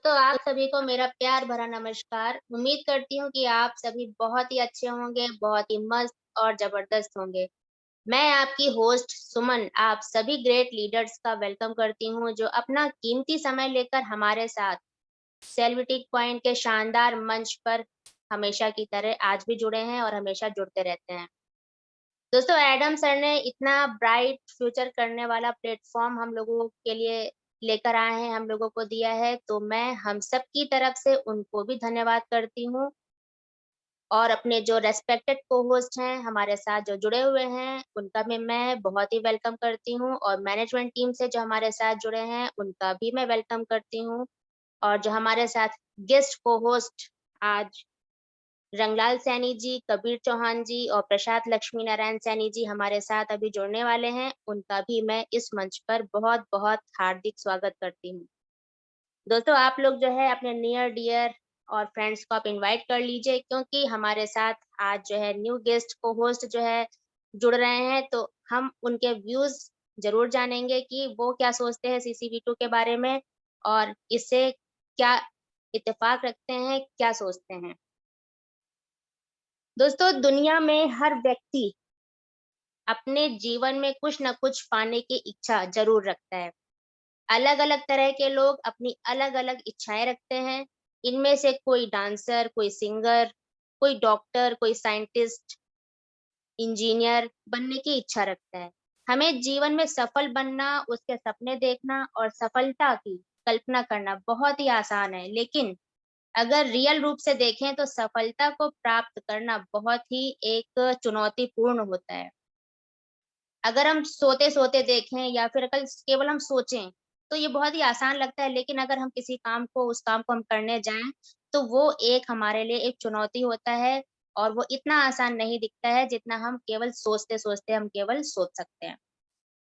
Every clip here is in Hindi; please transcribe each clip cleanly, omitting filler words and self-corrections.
दोस्तों, आप सभी को मेरा प्यार भरा नमस्कार। उम्मीद करती हूँ कि आप सभी बहुत ही अच्छे होंगे, बहुत ही मस्त और ज़बरदस्त होंगे। मैं आपकी होस्ट सुमन, आप सभी ग्रेट लीडर्स का वेलकम करती हूँ, जो अपना कीमती समय लेकर हमारे साथ सेलिब्रिटी पॉइंट के शानदार मंच पर हमेशा की तरह आज भी जुड़े हैं और हमेशा जुड़ते रहते हैं। दोस्तों, एडम सर ने इतना ब्राइट फ्यूचर करने वाला प्लेटफ़ॉर्म हम लोगों के लिए लेकर आए हैं, हम लोगों को दिया है, तो मैं हम सब की तरफ से उनको भी धन्यवाद करती हूँ और अपने जो रिस्पेक्टेड को-होस्ट हैं, हमारे साथ जो जुड़े हुए हैं, उनका भी मैं बहुत ही वेलकम करती हूँ और मैनेजमेंट टीम से जो हमारे साथ जुड़े हैं, उनका भी मैं वेलकम करती हूँ और जो हमारे साथ गेस्ट को-होस्ट आज रंगलाल सैनी जी, कबीर चौहान जी और प्रसाद लक्ष्मी नारायण सैनी जी हमारे साथ अभी जुड़ने वाले हैं, उनका भी मैं इस मंच पर बहुत-बहुत हार्दिक स्वागत करती हूँ। दोस्तों, आप लोग जो है अपने नियर डियर और फ्रेंड्स को आप इनवाइट कर लीजिए क्योंकि हमारे साथ आज जो है न्यू गेस्ट को-होस्ट जो है जुड़ रहे हैं, तो हम उनके व्यूज़ ज़रूर जानेंगे कि वो क्या सोचते हैं सीसीवी2 के बारे में और इससे क्या इत्तेफ़ाक रखते हैं, क्या सोचते हैं। दोस्तों, दुनिया में हर व्यक्ति अपने जीवन में कुछ न कुछ पाने की इच्छा ज़रूर रखता है। अलग-अलग तरह के लोग अपनी अलग-अलग इच्छाएँ रखते हैं। इनमें से कोई डांसर, कोई सिंगर, कोई डॉक्टर, कोई साइंटिस्ट, इंजीनियर बनने की इच्छा रखता है। हमें जीवन में सफल बनना, उसके सपने देखना और सफलता की कल्पना करना बहुत ही आसान है, लेकिन अगर रियल रूप से देखें तो सफलता को प्राप्त करना बहुत ही एक चुनौतीपूर्ण होता है। अगर हम सोते-सोते देखें या फिर कल केवल हम सोचें, तो ये बहुत ही आसान लगता है, लेकिन अगर हम किसी काम को उस काम को हम करने जाएँ, तो वो एक हमारे लिए एक चुनौती होता है और वो इतना आसान नहीं दिखता है, जितना हम केवल सोचते-सोचते हम केवल सोच सकते हैं।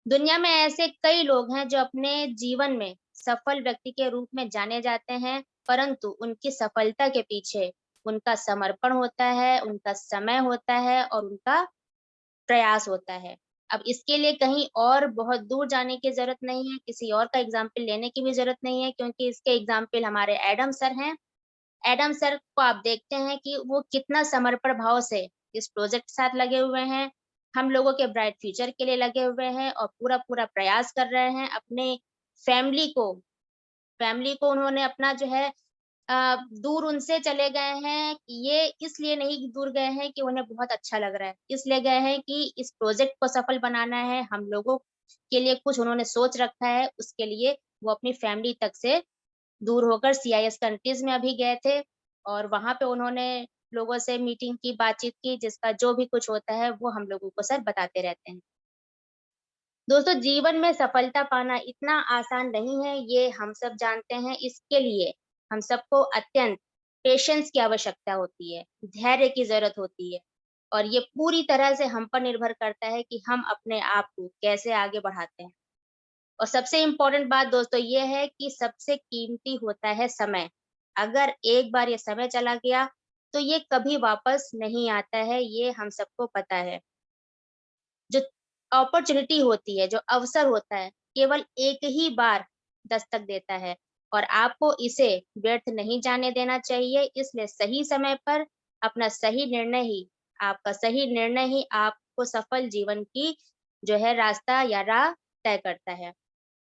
दुनिया में ऐसे कई लोग हैं जो अपने जीवन में सफल व्यक्ति के रूप में जाने जाते हैं, परंतु उनकी सफलता के पीछे उनका समर्पण होता है, उनका समय होता है और उनका प्रयास होता है। अब इसके लिए कहीं और बहुत दूर जाने की ज़रूरत नहीं है, किसी और का एग्ज़ाम्पल लेने की भी ज़रूरत नहीं है क्योंकि इसके एग्ज़ाम्पल हमारे एडम सर हैं। एडम सर को आप देखते हैं कि वो कितना समर्पण भाव से इस प्रोजेक्ट के साथ लगे हुए हैं, हम लोगों के ब्राइट फ्यूचर के लिए लगे हुए हैं और पूरा-पूरा प्रयास कर रहे हैं अपने फैमिली को फैमिली को उन्होंने अपना जो है दूर उनसे चले गए हैं, ये इसलिए नहीं दूर गए हैं कि उन्हें बहुत अच्छा लग रहा है, इसलिए गए हैं कि इस प्रोजेक्ट को सफल बनाना है, हम लोगों के लिए कुछ उन्होंने सोच रखा है, उसके लिए वो अपनी फैमिली तक से दूर होकर सीआईएस कंट्रीज़ में अभी गए थे और वहाँ पे उन्होंने लोगों से मीटिंग की, बातचीत की, जिसका जो भी कुछ होता है, वो हम लोगों को सर बताते रहते हैं। दोस्तों, जीवन में सफलता पाना इतना आसान नहीं है, ये हम सब जानते हैं। इसके लिए हम सबको अत्यंत पेशेंस की आवश्यकता होती है, धैर्य की ज़रूरत होती है और ये पूरी तरह से हम पर निर्भर करता है कि हम अपने आप को कैसे आगे बढ़ाते हैं। और सबसे इम्पोर्टेंट बात दोस्तों ये है कि सबसे कीमती होता है समय। अगर एक बार ये समय चला गया, तो ये कभी वापस नहीं आता है, ये हम सबको पता है। जो अपॉर्च्युनिटी होती है, जो अवसर होता है, केवल एक ही बार दस्तक देता है और आपको इसे व्यर्थ नहीं जाने देना चाहिए। इसलिए सही समय पर अपना सही निर्णय ही आपका सही निर्णय ही आपको सफल जीवन की जो है रास्ता या राह तय करता है।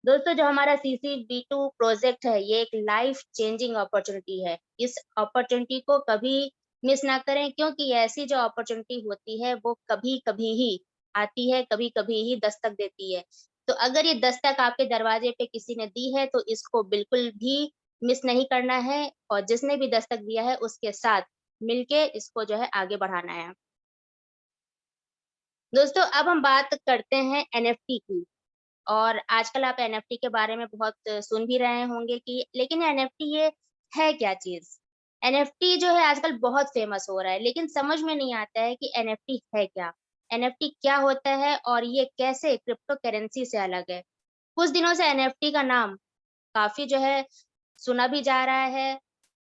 दोस्तों, जो हमारा सीसीबी2 प्रोजेक्ट है, ये एक लाइफ चेंजिंग अपॉर्च्युनिटी है। इस अपॉर्च्युनिटी को कभी मिस ना करें क्योंकि ऐसी जो अपॉर्च्युनिटी होती है, वो कभी-कभी ही आती है, कभी-कभी ही दस्तक देती है। तो अगर ये दस्तक आपके दरवाजे पे किसी ने दी है, तो इसको बिल्कुल भी मिस नहीं करना है और जिसने भी दस्तक दिया है, उसके साथ मिलके इसको जो है आगे बढ़ाना है। दोस्तों, अब हम बात करते हैं एनएफटी की। और आजकल आप एनएफटी के बारे में बहुत सुन भी रहे होंगे कि लेकिन एनएफटी ये है क्या चीज़? एनएफटी जो है आजकल बहुत फ़ेमस हो रहा है, लेकिन समझ में नहीं आता है कि एनएफटी है क्या? एनएफटी क्या होता है और ये कैसे क्रिप्टो करेंसी से अलग है? कुछ दिनों से एनएफटी का नाम काफ़ी जो है सुना भी जा रहा है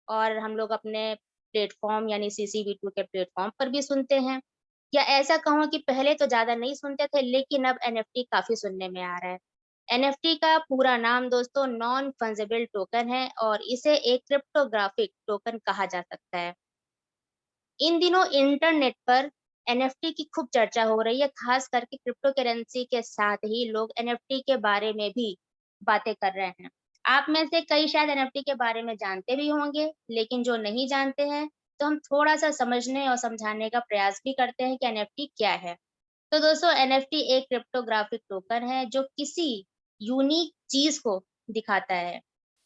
और हम लोग अपने प्लेटफ़ॉर्म यानी सीसीबी2 के प्लेटफ़ॉर्म पर भी सुनते हैं। या ऐसा कहूँ कि पहले तो ज़्यादा नहीं सुनते थे, लेकिन अब एनएफटी काफ़ी सुनने में आ रहा है। एनएफटी का पूरा नाम दोस्तों नॉन फंजिबल टोकन है और इसे एक क्रिप्टोग्राफिक टोकन कहा जा सकता है। इन दिनों इंटरनेट पर एनएफटी की खूब चर्चा हो रही है, खास करके क्रिप्टो करेंसी के साथ ही लोग एनएफटी के बारे में भी बातें कर रहे हैं। आप में से कई शायद एनएफटी के बारे में जानते भी होंगे, लेकिन जो नहीं जानते हैं, तो हम थोड़ा-सा समझने और समझाने का प्रयास भी करते हैं कि एनएफटी क्या है। तो दोस्तों एनएफटी एक क्रिप्टोग्राफिक टोकन है जो किसी यूनिक चीज़ को दिखाता है।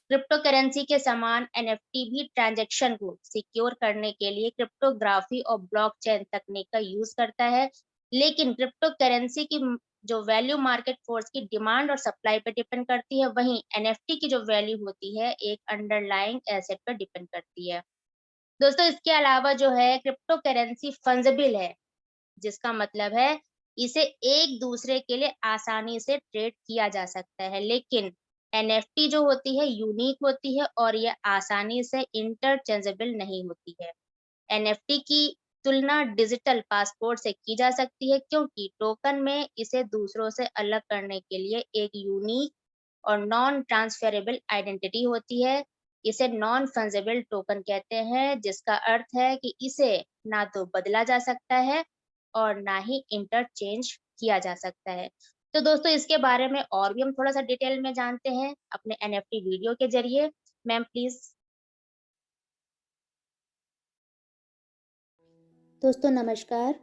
क्रिप्टो करेंसी के समान एनएफटी भी ट्रांजैक्शन को सिक्योर करने के लिए क्रिप्टोग्राफी और ब्लॉकचेन तकनीक का यूज करता है। लेकिन क्रिप्टो करेंसी की जो वैल्यू मार्केट फोर्स की डिमांड और सप्लाई पर डिपेंड करती है, वहीं एनएफटी की जो वैल्यू होती है एक अंडरलाइंग एसेट पर डिपेंड करती है। दोस्तों इसके अलावा जो है क्रिप्टो करेंसी फंजिबल है, जिसका मतलब है इसे एक दूसरे के लिए आसानी से ट्रेड किया जा सकता है, लेकिन एनएफटी जो होती है यूनिक होती है और ये आसानी से इंटरचेंजेबल नहीं होती है। एनएफटी की तुलना डिजिटल पासपोर्ट से की जा सकती है, क्योंकि टोकन में इसे दूसरों से अलग करने के लिए एक यूनिक और नॉन ट्रांसफरेबल आइडेंटिटी होती है। इसे नॉन फंजिबल टोकन कहते हैं, जिसका अर्थ है कि इसे ना तो बदला जा सकता है और ना ही इंटरचेंज किया जा सकता है। तो दोस्तों इसके बारे में और भी हम थोड़ा-सा डिटेल में जानते हैं अपने एनएफटी वीडियो के ज़रिए। Ma'am please. दोस्तों नमस्कार।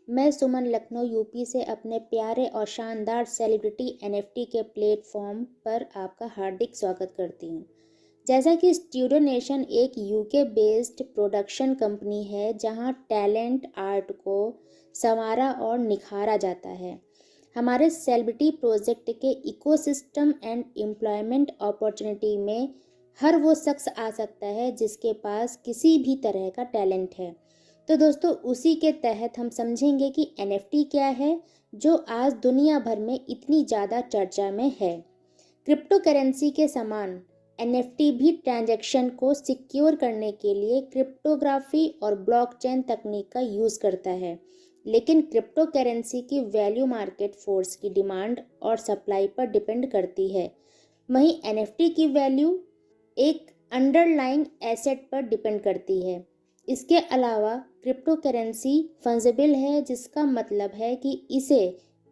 मैं सुमन लखनऊ यूपी से अपने प्यारे और शानदार सेलिब्रिटी एनएफटी के प्लेटफॉर्म पर आपका हार्दिक स्वागत करती हूँ। जैसा कि स्टूडियो नेशन एक यूके बेस्ड प्रोडक्शन कंपनी है जहाँ टैलेंट आर्ट को संवारा और निखारा जाता है। हमारे सेलिब्रिटी प्रोजेक्ट के इकोसिस्टम एंड एम्प्लॉयमेंट अपॉर्चुनिटी में हर वो शख्स आ सकता है जिसके पास किसी भी तरह का टैलेंट है। तो दोस्तों उसी के तहत हम समझेंगे कि एनएफटी क्या है जो आज दुनिया भर में इतनी ज़्यादा चर्चा में है। क्रिप्टो करेंसी के समान एनएफटी भी ट्रांजैक्शन को सिक्योर करने के लिए क्रिप्टोग्राफी और ब्लॉकचेन तकनीक का यूज़ करता है, लेकिन क्रिप्टो करेंसी की वैल्यू मार्केट फोर्स की डिमांड और सप्लाई पर डिपेंड करती है। वहीं एनएफटी की वैल्यू एक अंडरलाइंग एसेट पर डिपेंड करती है। इसके अलावा क्रिप्टो करेंसी फंजिबल है, जिसका मतलब है कि इसे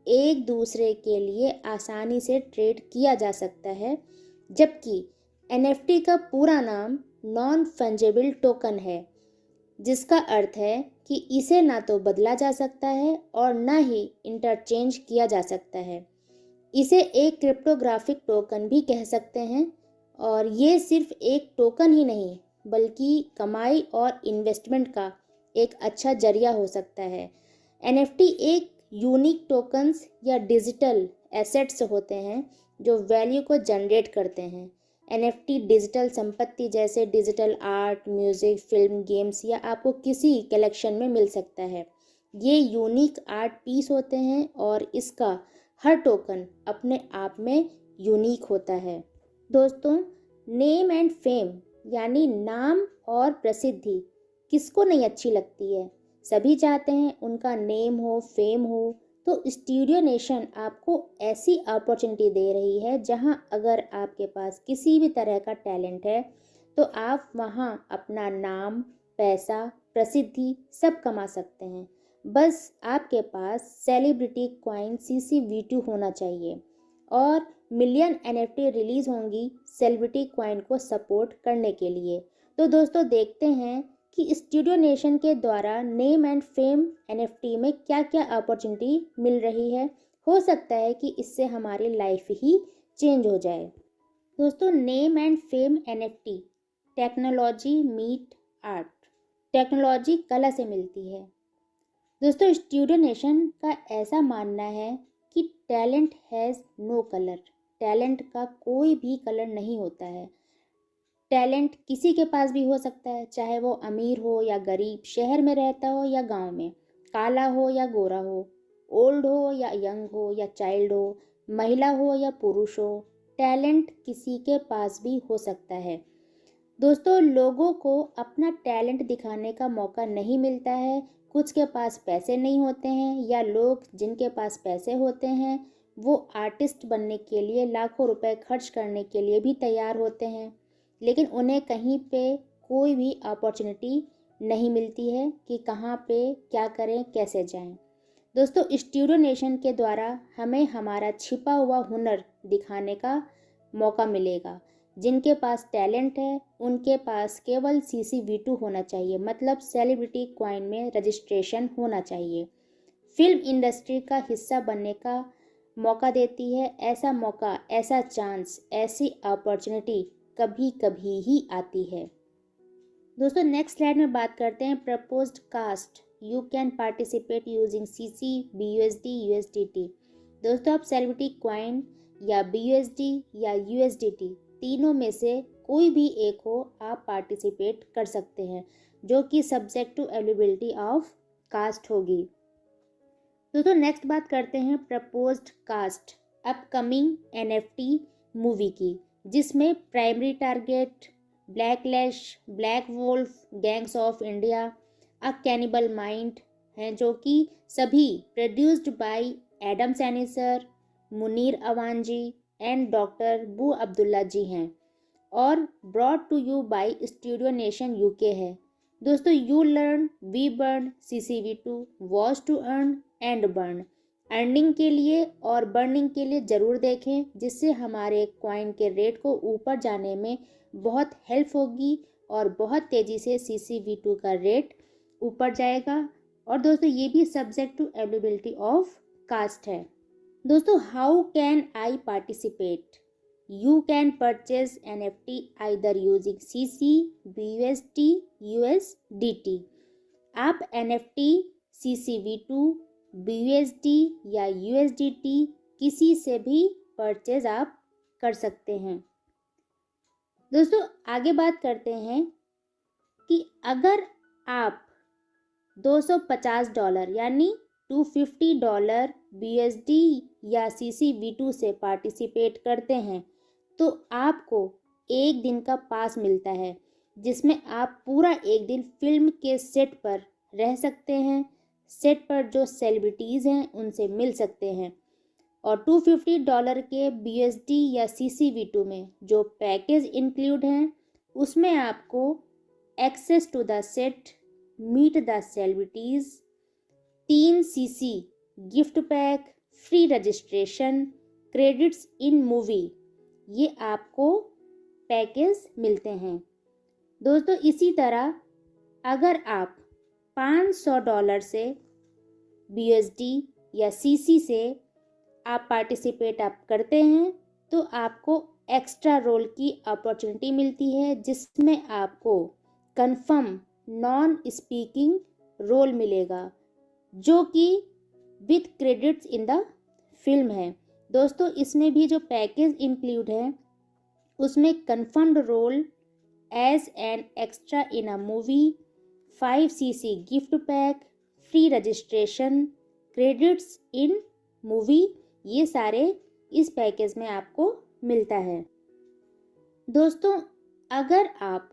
एक दूसरे के लिए आसानी से ट्रेड किया जा सकता है, जबकि एनएफटी का पूरा नाम नॉन फंजिबल टोकन है, जिसका अर्थ है कि इसे ना तो बदला जा सकता है और ना ही इंटरचेंज किया जा सकता है। इसे एक क्रिप्टोग्राफिक टोकन भी कह सकते हैं और ये सिर्फ एक टोकन ही नहीं बल्कि कमाई और इन्वेस्टमेंट का एक अच्छा जरिया हो सकता है। एनएफटी एक यूनिक टोकन्स या डिजिटल एसेट्स होते हैं जो वैल्यू को जनरेट करते हैं। एनएफटी डिजिटल संपत्ति जैसे digital art, music, film, games या आपको किसी कलेक्शन में मिल सकता है। ये यूनिक आर्ट पीस होते हैं और इसका हर टोकन अपने आप में यूनिक होता है। दोस्तों नेम एंड फेम यानी नाम और प्रसिद्धि किसको नहीं अच्छी लगती है। सभी चाहते हैं उनका नेम हो, फेम हो। तो स्टूडियो नेशन आपको ऐसी अपॉर्चुनिटी दे रही है जहां अगर आपके पास किसी भी तरह का टैलेंट है तो आप वहां अपना नाम, पैसा, प्रसिद्धि सब कमा सकते हैं। बस आपके पास सेलिब्रिटी क्वाइन CC-V2 होना चाहिए और मिलियन एनएफटी रिलीज होंगी सेलिब्रिटी क्वाइन को सपोर्ट करने के लिए। तो दोस्तों देखते हैं कि स्टूडियो नेशन के द्वारा नेम एंड फेम एनएफटी में क्या क्या अपॉर्चुनिटी मिल रही है। हो सकता है कि इससे हमारी लाइफ ही चेंज हो जाए। दोस्तों name and fame NFT technology meet art. Technology कला से मिलती है। दोस्तों स्टूडियो नेशन का ऐसा मानना है कि talent has no colour. Talent का कोई भी कलर नहीं होता है। टैलेंट किसी के पास भी हो सकता है, चाहे वो अमीर हो या गरीब, शहर में रहता हो या गांव में, काला हो या गोरा हो, ओल्ड हो या यंग हो या चाइल्ड हो, महिला हो या पुरुष हो, टैलेंट किसी के पास भी हो सकता है। दोस्तों लोगों को अपना टैलेंट दिखाने का मौका नहीं मिलता है। कुछ के पास पैसे नहीं होते हैं या लोग जिनके पास पैसे होते हैं वो आर्टिस्ट बनने के लिए लाखों रुपए खर्च करने के लिए भी तैयार होते हैं, लेकिन उन्हें कहीं पे कोई भी अपॉर्चुनिटी नहीं मिलती है कि कहाँ पे क्या करें, कैसे जाएं। दोस्तों, स्टूडियो नेशन के द्वारा हमें हमारा छिपा हुआ हुनर दिखाने का मौका मिलेगा। जिनके पास टैलेंट है उनके पास केवल CC V2 होना चाहिए, मतलब सेलिब्रिटी क्वाइन में रजिस्ट्रेशन होना चाहिए। फिल्म इंडस्ट्री का हिस्सा बनने का मौका देती है। ऐसा मौका, ऐसा चांस, ऐसी अपॉर्चुनिटी कभी कभी ही आती है। दोस्तों, नेक्स्ट स्लाइड में बात करते हैं proposed cast. You can participate using CC, BUSD, USDT। दोस्तों, आप सेलिब्रिटी क्वाइन या BUSD या USDT तीनों में से कोई भी एक हो, आप पार्टिसिपेट कर सकते हैं, जो कि subject to availability of cast होगी। दोस्तों, नेक्स्ट बात करते हैं proposed cast upcoming NFT movie की, जिसमें primary target blacklash, black wolf, gangs of India, a cannibal mind हैं, जो कि सभी प्रोड्यूस्ड बाय एडम सैनिसर, मुनीर अवांजी एंड डॉक्टर बू अब्दुल्ला जी हैं और brought to you by studio nation UK है। दोस्तों, you learn, we burn, CC V2, watch to earn and burn. Earning के लिए और बर्निंग के लिए ज़रूर देखें, जिससे हमारे कॉइन के रेट को ऊपर जाने में बहुत हेल्प होगी और बहुत तेज़ी से CC V2 का रेट ऊपर जाएगा। और दोस्तों, ये भी subject to availability of cast है। दोस्तों, how can I participate? You can purchase NFT either using CC, BUSD, USDT। आप NFT, CC V2, BUSD या USDT किसी से भी परचेज आप कर सकते हैं। दोस्तों, आगे बात करते हैं कि अगर आप $250 यानी $250 BUSD या CC V2 से पार्टिसिपेट करते हैं तो आपको एक दिन का पास मिलता है, जिसमें आप पूरा एक दिन फिल्म के सेट पर रह सकते हैं। सेट पर जो सेलिब्रिटीज़ हैं उनसे मिल सकते हैं। और $250 के BUSD या CC V2 में जो पैकेज इंक्लूड हैं उसमें आपको access to the set, meet the celebrities, 3 CC gift pack, free registration, credits in movie, ये आपको पैकेज मिलते हैं। दोस्तों, इसी तरह अगर आप $500 से BUSD या CC से आप पार्टिसिपेट करते हैं तो आपको एक्स्ट्रा रोल की अपॉर्चुनिटी मिलती है, जिसमें आपको कंफर्म नॉन स्पीकिंग रोल मिलेगा, जो कि with credits in the film है। दोस्तों, इसमें भी जो पैकेज इंक्लूड है उसमें confirmed role as an extra in a movie, 5 CC gift pack, free registration, credits in movie, ये सारे इस पैकेज में आपको मिलता है। दोस्तों, अगर आप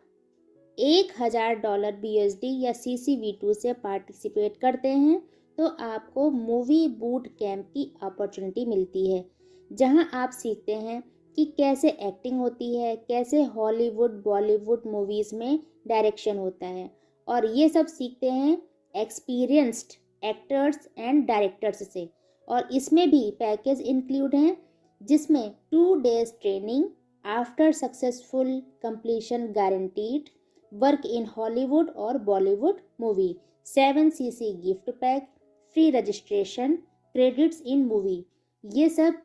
$1000 BUSD या CC V2 से पार्टिसिपेट करते हैं तो आपको मूवी बूट कैंप की अपॉर्चुनिटी मिलती है, जहां आप सीखते हैं कि कैसे एक्टिंग होती है, कैसे हॉलीवुड बॉलीवुड मूवीज़ में डायरेक्शन होता है, और ये सब सीखते हैं एक्सपीरियंस्ड एक्टर्स एंड डायरेक्टर्स से। और इसमें भी पैकेज इंक्लूड हैं, जिसमें 2 days training after successful completion guaranteed, work in Hollywood और Bollywood movie, 7 CC gift pack, free registration, credits in movie, ये सब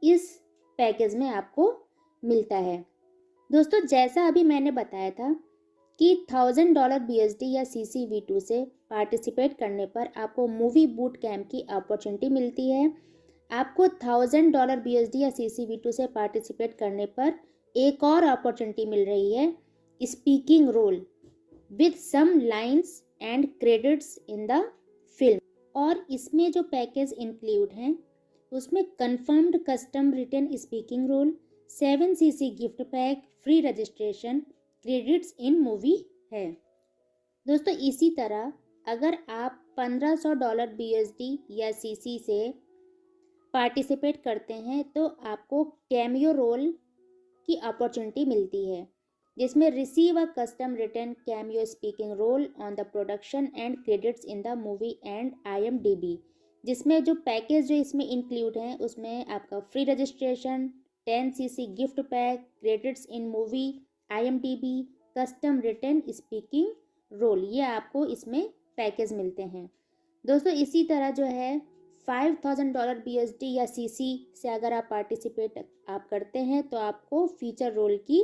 इस पैकेज में आपको मिलता है। दोस्तों, जैसा अभी मैंने बताया था कि $1000 BUSD या CC V2 से पार्टिसिपेट करने पर आपको मूवी बूट कैंप की अपॉर्चुनिटी मिलती है। आपको $1000 BUSD या CC V2 से पार्टिसिपेट करने पर एक और अपॉर्चुनिटी मिल रही है, speaking role with some lines and credits in the film. और इसमें जो पैकेज इंक्लूड हैं उसमें confirmed custom written speaking role, 7 CC gift pack, free registration, credits in movie है। दोस्तों, इसी तरह अगर आप $1500 BUSD या CC से पार्टिसिपेट करते हैं तो आपको कैमियो रोल की अपॉर्चुनिटी मिलती है, जिसमें receive a custom written cameo speaking role on the production and credits in the movie and IMDb। जिसमें जो पैकेज जो इसमें इंक्लूड है उसमें आपका free registration, 10cc gift pack, credits in movie, IMDb, custom written speaking role, ये आपको इसमें पैकेज मिलते हैं। दोस्तों इसी तरह जो है $5000 BSD या CC से अगर आप पार्टिसिपेट आप करते हैं तो आपको फीचर रोल की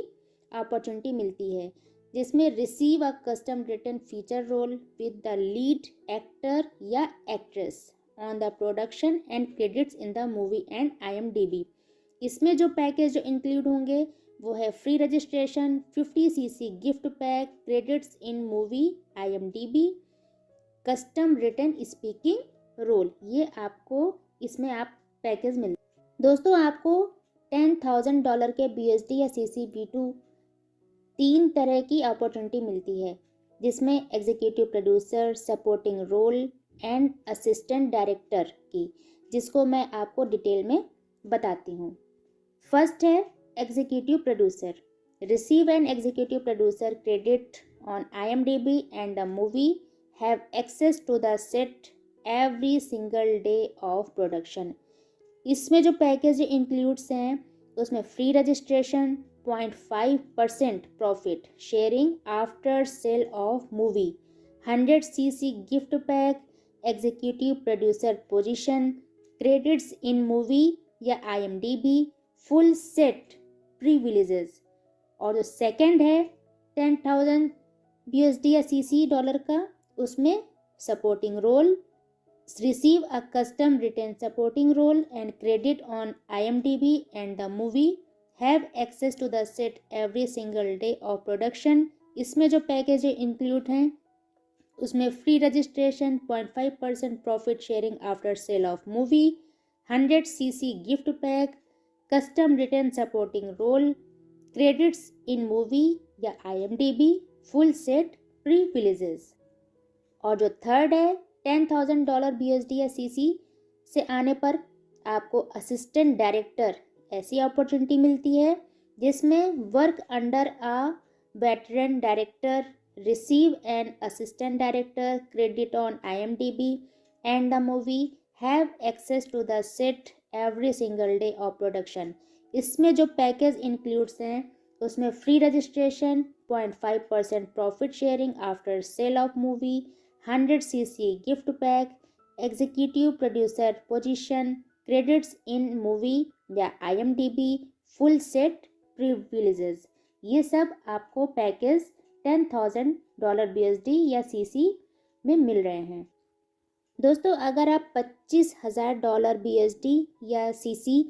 अपॉर्चुनिटी मिलती है, जिसमें receive a custom written feature role with the lead actor या actress on the production and credits in the movie and IMDb। इसमें जो पैकेज जो इंक्लूड होंगे वो है free registration, 50cc gift pack, credits in movie, IMDb, custom written speaking role, ये आपको इसमें आप पैकेज मिल। दोस्तों आपको $10,000 के BSD या CC B2 तीन तरह की अपॉर्चुनिटी मिलती है, जिसमें executive producer, supporting role and assistant director की, जिसको मैं आपको डिटेल में बताती हूँ। फर्स्ट है executive producer. Receive an executive producer credit on IMDb and the movie have access to the set every single day of production। इसमें जो पैकेज इंक्लूड्स हैं उसमें free registration, 0.5% profit sharing after sale of movie, 100cc gift pack, executive producer position, credits in movie या IMDb, फुल सेट प्रिविलेजेस। और जो सेकंड है 10,000 BSD या CC डॉलर का, उसमें supporting role, receive a custom written supporting role and credit on IMDb and the movie, have access to the set every single day of production. इसमें जो पैकेज इंक्लूड हैं उसमें free registration, 0.5% profit sharing after sale of movie, 100cc gift pack, custom written supporting role, credits in movie या IMDb, फुल सेट प्रिविलेजेस। और जो थर्ड है $10,000 BSD या CC से आने पर आपको असिस्टेंट डायरेक्टर ऐसी अपॉर्चुनिटी मिलती है, जिसमें work under a veteran director, receive an assistant director credit on IMDb and the movie, have access to the set every single day of production. इसमें जो पैकेज इंक्लूड्स हैं उसमें free registration, 0.5% profit sharing after sale of movie, 100cc gift pack, executive producer position, credits in movie या IMDb, फुल सेट प्रिविलेजेस। ये सब आपको पैकेज $10,000 BSD या CC में मिल रहे हैं। दोस्तों अगर आप $25,000 BSD या CC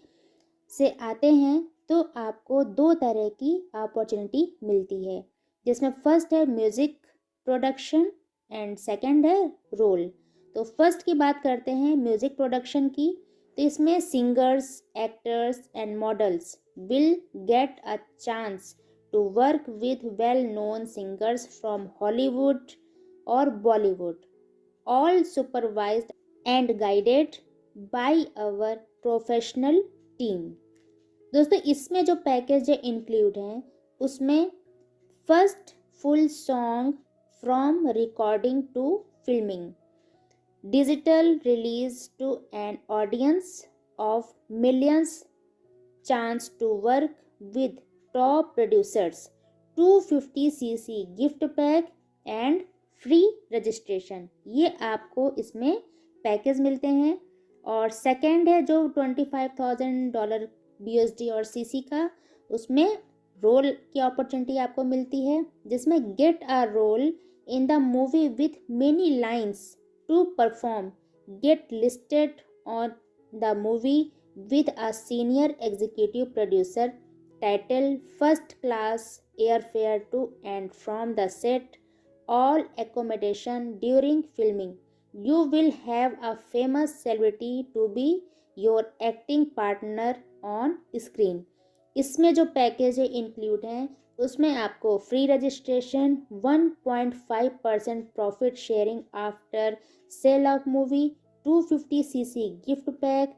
से आते हैं तो आपको दो तरह की अपॉर्चुनिटी मिलती है, जिसमें फर्स्ट है म्यूजिक प्रोडक्शन एंड सेकंड है रोल। तो फर्स्ट की बात करते हैं म्यूजिक प्रोडक्शन की, तो इसमें singers, actors and models will get a chance to work with well known singers from Hollywood और Bollywood, all supervised and guided by our professional team. दोस्तों इसमें जो पैकेज इंक्लूड हैं उसमें first full song from recording to filming, digital release to an audience of millions, chance to work with top producers, 250cc gift pack and free registration, ये आपको इसमें पैकेज मिलते हैं। और सेकंड है जो $25,000 BSD और CC का, उसमें रोल की अपॉर्चुनिटी आपको मिलती है, जिसमें get a role in the movie with many lines to perform, get listed on the movie with a senior executive producer, title first class airfare to and from the set, all accommodation during filming, you will have a famous celebrity to be your acting partner on screen। इसमें जो पैकेज इंक्लूड हैं उसमें आपको free registration, 1.5% profit sharing after sale of movie, 250cc gift pack,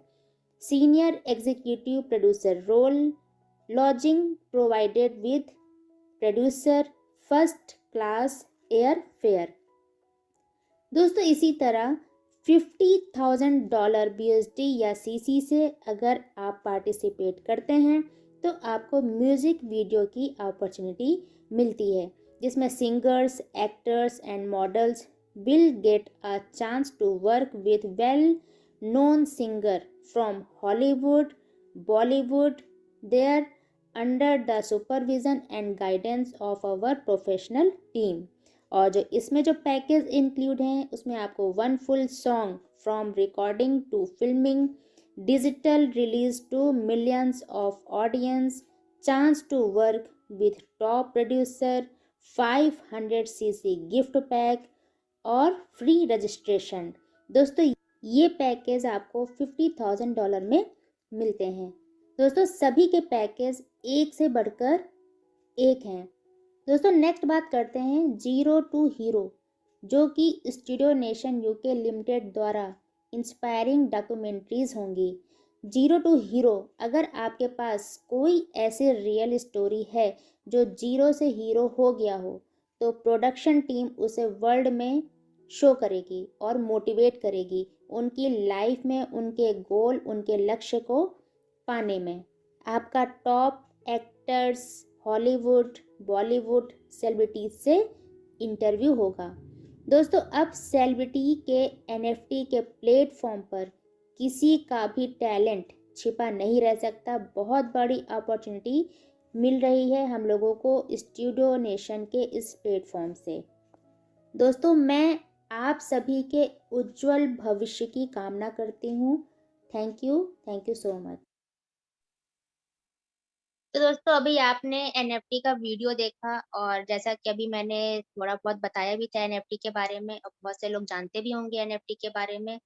senior executive producer role, lodging provided with producer, first class airfare। दोस्तों इसी तरह $50,000 BSD या CC से अगर आप पार्टिसिपेट करते हैं तो आपको म्यूजिक वीडियो की अपॉर्चुनिटी मिलती है, जिसमें singers, actors and models will get a chance to work with well-known singer from Hollywood, Bollywood, there under the supervision and guidance of our professional team। और जो इसमें जो पैकेज इंक्लूड हैं उसमें आपको 1 full song from recording to filming, digital release to millions of audience, chance to work with top producer, 500cc gift pack और फ्री रजिस्ट्रेशन। दोस्तों ये पैकेज आपको $50,000 में मिलते हैं। दोस्तों सभी के पैकेज एक से बढ़कर एक हैं। दोस्तों नेक्स्ट बात करते हैं जीरो टू हीरो, जो कि स्टूडियो नेशन यूके लिमिटेड द्वारा इंस्पायरिंग डॉक्यूमेंट्रीज होंगी। जीरो टू हीरो, अगर आपके पास कोई ऐसी रियल स्टोरी है जो जीरो से हीरो हो गया हो तो प्रोडक्शन टीम उसे वर्ल्ड में शो करेगी और मोटिवेट करेगी उनकी लाइफ में उनके गोल, उनके लक्ष्य को पाने में। आपका top actors, Hollywood, Bollywood celebrities से इंटरव्यू होगा। दोस्तों अब सेलिब्रिटी के NFT के प्लेटफॉर्म पर किसी का भी टैलेंट छिपा नहीं रह सकता। बहुत बड़ी अपॉर्चुनिटी मिल रही है हम लोगों को स्टूडियो नेशन के इस प्लेटफॉर्म से। दोस्तों मैं आप सभी के उज्जवल भविष्य की कामना करती हूँ। Thank you so much. तो दोस्तों अभी आपने NFT का वीडियो देखा, और जैसा कि अभी मैंने थोड़ा बहुत बताया भी था NFT के बारे में, और बहुत से लोग जानते भी होंगे NFT के बारे में।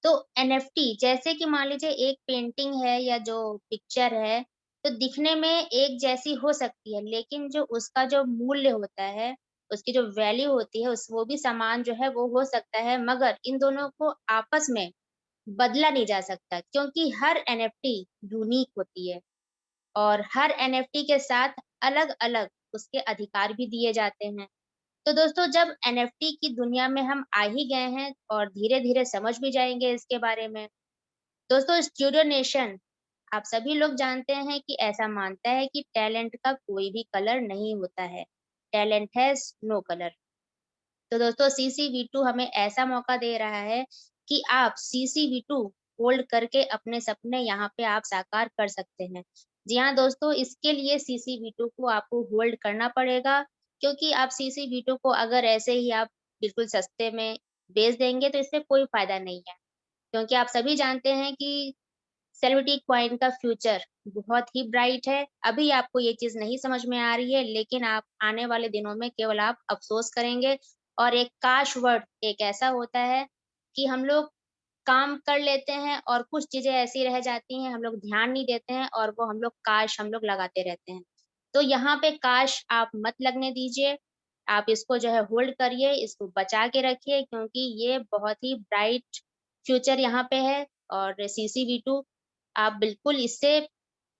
तो NFT जैसे कि मान लीजिए एक पेंटिंग है या जो पिक्चर है, तो दिखने में एक जैसी हो सकती है, लेकिन जो उसका जो मूल्य होता है, उसकी जो वैल्यू होती है, उस वो भी समान जो है वो हो सकता है, मगर इन दोनों को आपस में बदला नहीं जा सकता, क्योंकि हर NFT यूनिक होती है और हर NFT के साथ अलग-अलग उसके अधिकार भी दिए जाते हैं। तो दोस्तों जब NFT की दुनिया में हम आ ही गए हैं और धीरे-धीरे समझ भी जाएँगे इसके बारे में। दोस्तों स्टूडियो नेशन, आप सभी लोग जानते हैं कि ऐसा मानता है कि टैलेंट का कोई भी कलर नहीं होता है। Talent has no colour. तो दोस्तों CCV2 हमें ऐसा मौका दे रहा है कि आप CCV2 होल्ड करके अपने सपने यहाँ पे आप साकार कर सकते हैं। जी हाँ दोस्तों, इसके लिए CCV2 को आपको होल्ड करना पड़ेगा, क्योंकि आप CCV2 को अगर ऐसे ही आप बिल्कुल सस्ते में बेच देंगे तो इससे कोई फ़ायदा नहीं है। क्योंकि आप सभी जानते हैं कि सेलिब्रिटी कॉइन का फ्यूचर बहुत ही ब्राइट है। अभी आपको ये चीज़ नहीं समझ में आ रही है, लेकिन आप आने वाले दिनों में केवल आप अफ़सोस करेंगे। और एक काश वर्ड एक ऐसा होता है कि हम लोग काम कर लेते हैं और कुछ चीज़ें ऐसी रह जाती हैं, हम लोग ध्यान नहीं देते हैं और वो हम लोग लगाते रहते हैं। तो यहाँ पे काश आप मत लगने दीजिए, आप इसको जो है होल्ड करिए, इसको बचा के रखिए, क्योंकि ये बहुत ही ब्राइट फ्यूचर यहाँ पे है। और CCV2, आप बिल्कुल इससे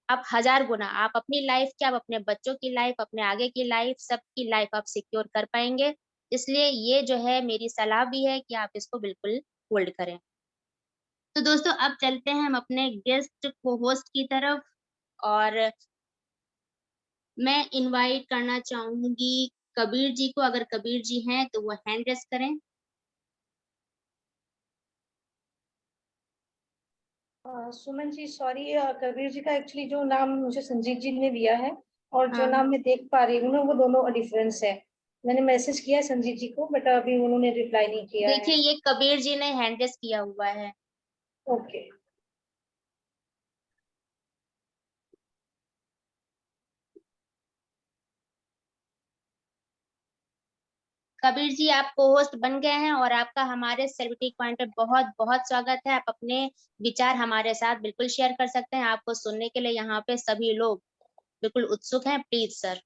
आप हज़ार गुना आप अपनी लाइफ़ क्या, आप अपने बच्चों की लाइफ़, अपने आगे की लाइफ़, सबकी लाइफ़ आप सिक्योर कर पाएँगे। इसलिए ये जो है मेरी सलाह भी है कि आप इसको बिल्कुल होल्ड करें। तो दोस्तों अब चलते हैं हम अपने गेस्ट को-होस्ट की तरफ, और मैं इनवाइट करना चाहूँगी कबीर जी को। अगर कबीर जी हैं तो वो हैंड रेज़ करें। सुमन जी सॉरी, कबीर जी का एक्चुअली जो नाम मुझे संजीत जी ने दिया है और जो हाँ, नाम हाँ। मैं देख पा रही हूँ ना वो दोनों डिफरेंस है। मैंने मैसेज किया है संजीत जी को बट अभी उन्होंने रिप्लाई नहीं किया देखिए है। ये कबीर जी ने हैंड रेज़ किया हुआ है। ओके। कबीर जी आप को-होस्ट बन गए हैं और आपका हमारे सेलिब्रिटी पॉइंट पे बहुत-बहुत स्वागत है। आप अपने विचार हमारे साथ बिल्कुल शेयर कर सकते हैं। आपको सुनने के लिए यहाँ पे सभी लोग बिल्कुल उत्सुक हैं। Please sir.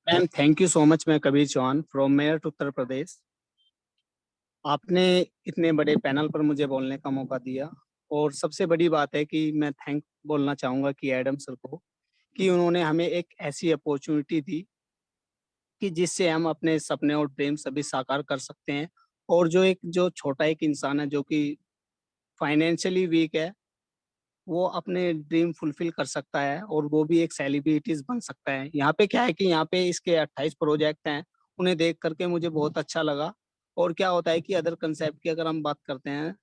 Ma'am thank you so much. मैं कबीर चौहान फ्रॉम मेरठ उत्तर प्रदेश। आपने इतने बड़े पैनल पर मुझे बोलने का मौका दिया और सबसे बड़ी बात है कि मैं थैंक बोलना चाहूँगा कि एडम सर को कि उन्होंने हमें एक ऐसी अपॉर्चुनिटी दी कि जिससे हम अपने सपने और ड्रीम सभी साकार कर सकते हैं और जो छोटा एक इंसान है जो कि फाइनेंशियली वीक है, वो अपने ड्रीम फुलफिल कर सकता है और वो भी एक सेलिब्रिटीज़ बन सकता है। यहाँ पे क्या है कि यहाँ पे इसके 28 प्रोजेक्ट हैं, उन्हें देख कर के मुझे बहुत अच्छा लगा और क्या होता है कि अदर कांसेप्ट की अगर हम बात करते हैं,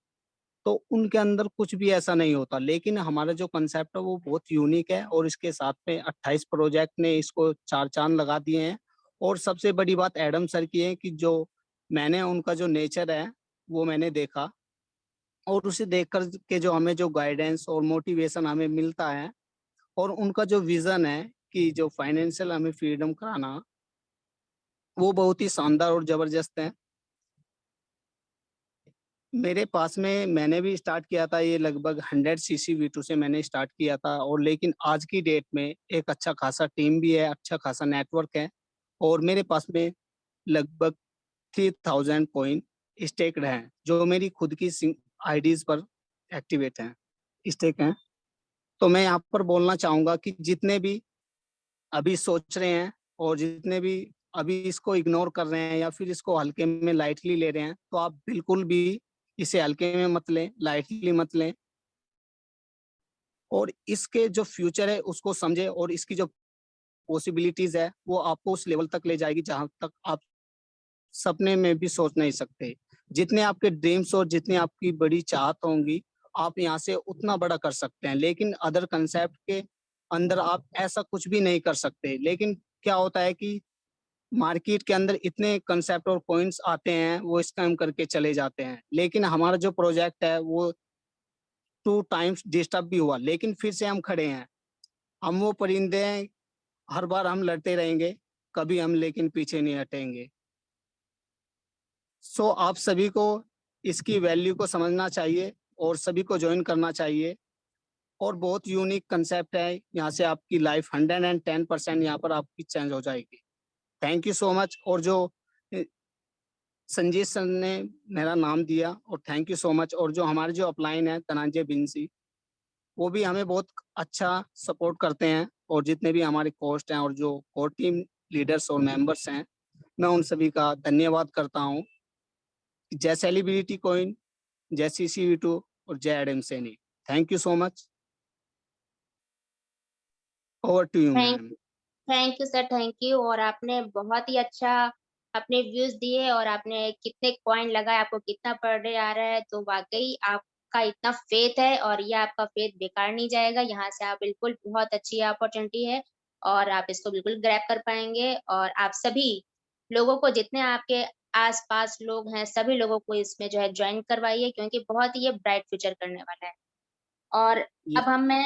तो उनके अंदर कुछ भी ऐसा नहीं होता। लेकिन हमारा जो कांसेप्ट है वो बहुत यूनिक है और इसके साथ में 28 प्रोजेक्ट ने इसको 4 चाँद लगा दिए हैं और सबसे बड़ी बात एडम सर की है कि जो मैंने उनका जो नेचर है, वो मैंने देखा और उसे देख कर के जो हमें जो गाइडेंस और मोटिवेशन हमें मिलता है और उनका जो विज़न है कि जो फाइनेंशियल हमें फ्रीडम कराना, वो बहुत ही शानदार और ज़बरदस्त है। मेरे पास में मैंने भी स्टार्ट किया था ये लगभग 100 सीसी V2 से मैंने स्टार्ट किया था और लेकिन आज की डेट में एक अच्छा खासा टीम भी है, अच्छा खासा नेटवर्क है और मेरे पास में लगभग 3000 कॉइन स्टेक्ड हैं, जो मेरी खुद की आईडीज़ पर एक्टिवेट हैं, स्टेक हैं। तो मैं यहाँ पर बोलना चाहूँगा कि जितने भी अभी सोच रहे हैं और जितने भी अभी इसको इग्नोर कर रहे हैं या फिर इसको हल्के में लाइटली ले रहे हैं, तो आप बिल्कुल भी इसे हल्के में मत लें, लाइटली मत लें और इसके जो फ्यूचर है उसको समझें और इसकी जो पॉसिबिलिटीज़ है, वो आपको उस लेवल तक ले जाएगी जहाँ तक आप सपने में भी सोच नहीं सकते। जितने आपके ड्रीम्स और जितनी आपकी बड़ी चाहत होंगी, आप यहाँ से उतना बड़ा कर सकते हैं, लेकिन अदर कांसेप्ट के अंदर आप ऐसा कुछ भी नहीं कर सकते। लेकिन क्या होता है कि मार्केट के अंदर इतने कांसेप्ट और पॉइंट्स आते हैं, वो स्कैम करके चले जाते हैं। लेकिन हमारा जो प्रोजेक्ट है वो 2 टाइम्स डिस्टर्ब भी हुआ, लेकिन फिर से हम खड़े हैं। हम वो परिंदे हैं, हर बार हम लड़ते रहेंगे, कभी हम लेकिन पीछे नहीं हटेंगे। सो आप सभी को इसकी वैल्यू को समझना चाहिए और सभी को जॉइन करना चाहिए और बहुत यूनिक कांसेप्ट है, यहाँ से आपकी लाइफ 110% यहाँ पर आपकी चेंज हो जाएगी। थैंक यू सो मच और जो अ, संजीत सर ने मेरा नाम दिया और थैंक यू सो मच और जो हमारे जो अपलाइन है धनंजय बिंसी, वो भी हमें बहुत अच्छा सपोर्ट करते हैं और जितने भी हमारे कोच हैं और जो कोर टीम लीडर्स और मेंबर्स हैं, मैं उन सभी का धन्यवाद करता हूँ। जय सेलिब्रिटी कॉइन, जय CCV2 और जय Adam Saini. Thank you so much. Over to you thank ma'am. Thank you sir, thank you. और आपने बहुत ही अच्छा अपने व्यूज़ दिए और आपने कितने कॉइन लगाए, आपको कितना पर डे आ रहा है, तो वाक़ई आपका इतना फ़ेथ है और ये आपका फ़ेथ बेकार नहीं जाएगा। यहाँ से आप बिल्कुल बहुत अच्छी अपॉर्च्युनिटी है और आप इसको बिल्कुल ग्रैब कर पाएँगे और आप सभी लोगों को जितने आपके आस-पास लोग हैं, सभी लोगों को इसमें जो है जॉइन करवाइए क्योंकि बहुत ही ये ब्राइट फ्यूचर करने वाला है। और ये अब मैं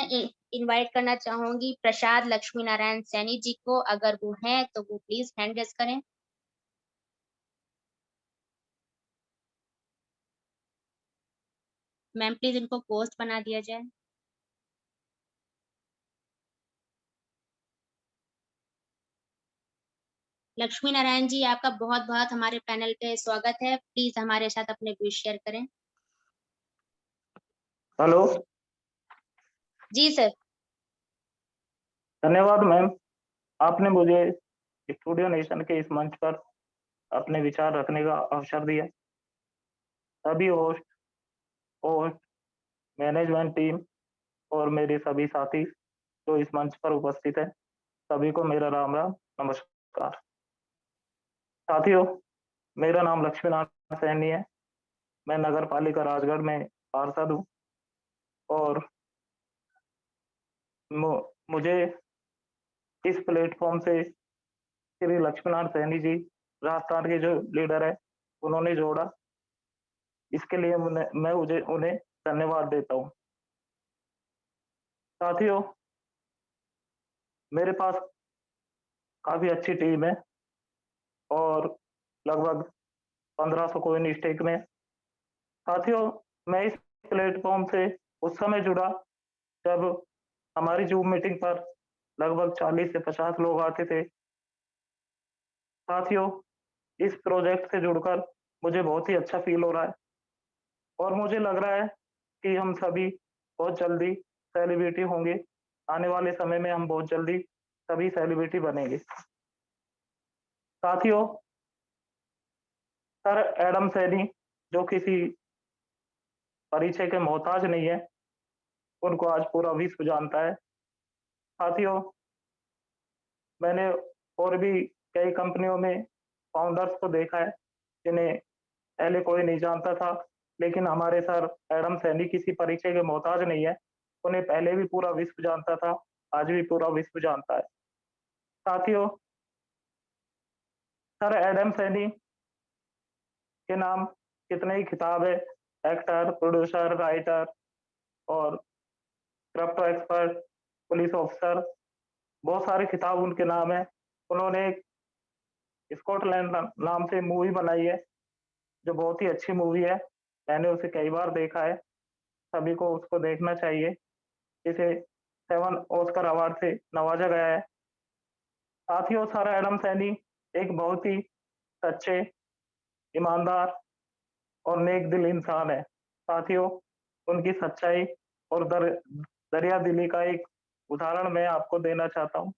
इनवाइट करना चाहूँगी प्रसाद लक्ष्मी नारायण सैनी जी को, अगर वो हैं तो वो प्लीज़ हैंड रेज़ करें। मैम प्लीज़ इनको होस्ट बना दिया जाए। लक्ष्मी नारायण जी, आपका बहुत-बहुत हमारे पैनल पे स्वागत है। प्लीज़ हमारे साथ अपने व्यूज़ शेयर करें। हेलो, जी सर। धन्यवाद मैम। आपने मुझे स्टूडियो नेशन के इस मंच पर अपने विचार रखने का अवसर दिया। सभी होस्ट होस्ट, मैनेजमेंट टीम और मेरे सभी साथी जो इस मंच पर उपस्थित हैं, सभी को मेरा राम राम, नमस्कार। साथियों, मेरा नाम लक्ष्मी नारायण सैनी है। मैं नगर पालिका राजगढ़ में पार्षद हूँ और मुझे इस प्लेटफॉर्म से श्री लक्ष्मीनारायण सैनी जी, राजस्थान के जो लीडर है, उन्होंने जोड़ा। इसके लिए मैं उन्हें धन्यवाद देता हूँ। साथियों, मेरे पास काफी अच्छी टीम है और लगभग 1500 कोइन स्टेक में। साथियों, मैं इस प्लेटफॉर्म से उस समय जुड़ा जब हमारी जूम मीटिंग पर लगभग 40 से 50 लोग आते थे। साथियों, इस प्रोजेक्ट से जुड़कर मुझे बहुत ही अच्छा फील हो रहा है और मुझे लग रहा है कि हम सभी बहुत जल्दी सेलिब्रिटी होंगे। आने वाले समय में हम बहुत जल्दी सभी सेलिब्रिटी बनेंगे। साथियों, सर एडम सैनी जो किसी परिचय के मोहताज नहीं है, उनको आज पूरा विश्व जानता है। साथियों, मैंने और भी कई कंपनियों में फाउंडर्स को देखा है जिन्हें पहले कोई नहीं जानता था, लेकिन हमारे सर एडम सैनी किसी परिचय के मोहताज नहीं है। उन्हें पहले भी पूरा विश्व जानता था, आज भी पूरा विश्व जानता है। साथियों, सर एडम सैनी के नाम कितने ही खिताब है, एक्टर, प्रोड्यूसर, राइटर और क्रिप्टो एक्सपर्ट, पुलिस ऑफिसर, बहुत सारे खिताब उनके नाम है। उन्होंने एक स्कॉटलैंड नाम से मूवी बनाई है जो बहुत ही अच्छी मूवी है। मैंने उसे कई बार देखा है, सभी को उसको देखना चाहिए। इसे 7 ऑस्कर अवार्ड से नवाजा गया है। साथियों, सर एडम सैनी एक बहुत ही सच्चे, ईमानदार और नेक दिल इंसान है। साथियों, उनकी सच्चाई और दरिया दिली का एक उदाहरण मैं आपको देना चाहता हूँ।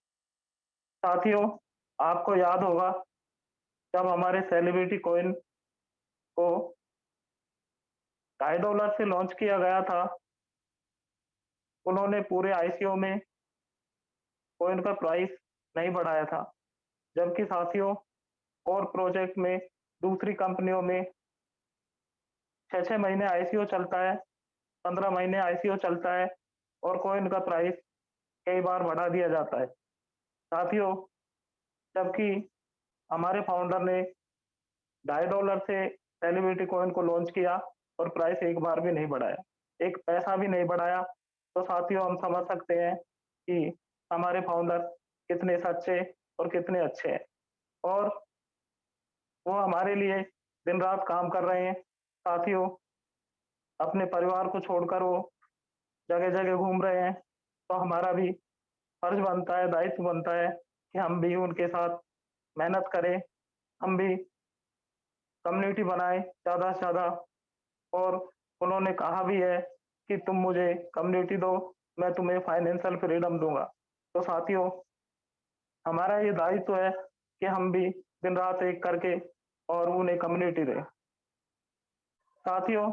साथियों, आपको याद होगा जब हमारे सेलिब्रिटी कॉइन को $2.5 से लॉन्च किया गया था, उन्होंने पूरे आईसीओ में कॉइन का प्राइस नहीं बढ़ाया था। जबकि साथियों, और प्रोजेक्ट में दूसरी कंपनियों में 6-6 महीने आईसीओ चलता है, 15 महीने आईसीओ चलता है और कॉइन का प्राइस कई बार बढ़ा दिया जाता है। साथियों, जबकि हमारे फाउंडर ने $2.5 से सेलिब्रिटी कॉइन को लॉन्च किया और प्राइस एक बार भी नहीं बढ़ाया, एक पैसा भी नहीं बढ़ाया। तो साथियों, हम समझ सकते हैं कि हमारे फाउंडर कितने सच्चे और कितने अच्छे हैं और वो हमारे लिए दिन रात काम कर रहे हैं। साथियों, अपने परिवार को छोड़कर वो जगह जगह घूम रहे हैं, तो हमारा भी फर्ज बनता है, दायित्व बनता है कि हम भी उनके साथ मेहनत करें, हम भी कम्युनिटी बनाएं ज़्यादा से ज़्यादा। और उन्होंने कहा भी है कि तुम मुझे कम्युनिटी दो, मैं तुम्हें फाइनेंशियल फ्रीडम दूंगा। तो साथियों, हमारा ये दायित्व है कि हम भी दिन रात एक करके और उन्हें कम्युनिटी दें। साथियों,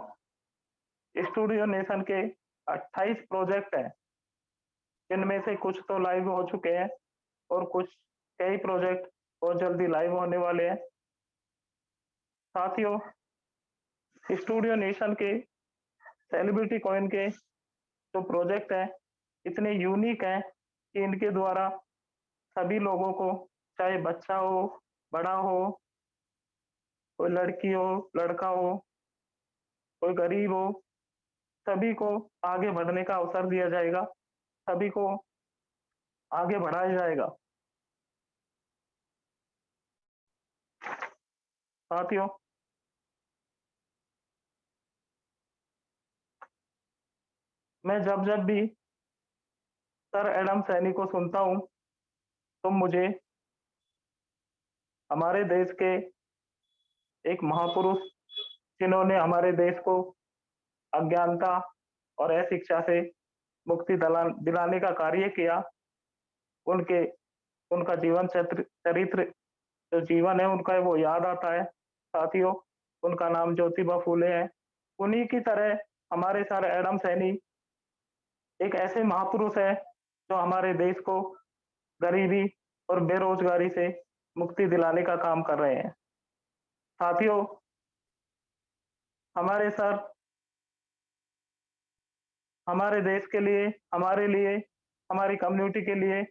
स्टूडियो नेशन के 28 प्रोजेक्ट हैं, जिनमें से कुछ तो लाइव हो चुके हैं और कुछ कई प्रोजेक्ट बहुत जल्दी लाइव होने वाले हैं। साथियों, स्टूडियो नेशन के सेलिब्रिटी कॉइन के जो प्रोजेक्ट हैं इतने यूनिक हैं कि इनके द्वारा सभी लोगों को, चाहे बच्चा हो, बड़ा हो, कोई लड़की हो, लड़का हो, कोई गरीब हो, सभी को आगे बढ़ने का अवसर दिया जाएगा, सभी को आगे बढ़ाया जाएगा। साथियों, मैं जब जब भी सर एडम सैनी को सुनता हूँ तो मुझे हमारे देश के एक महापुरुष, जिन्होंने हमारे देश को अज्ञानता और अशिक्षा से मुक्ति दिलाने का कार्य किया, उनके उनका जीवन चरित्र जो जीवन है उनका वो याद आता है। साथियों, उनका नाम ज्योतिबा फूले है। उन्हीं की तरह हमारे सर एडम सैनी एक ऐसे महापुरुष है जो हमारे देश को गरीबी और बेरोजगारी से मुक्ति दिलाने का काम कर रहे हैं। साथियों, हमारे सर हमारे देश के लिए, हमारे लिए, हमारी कम्युनिटी के लिए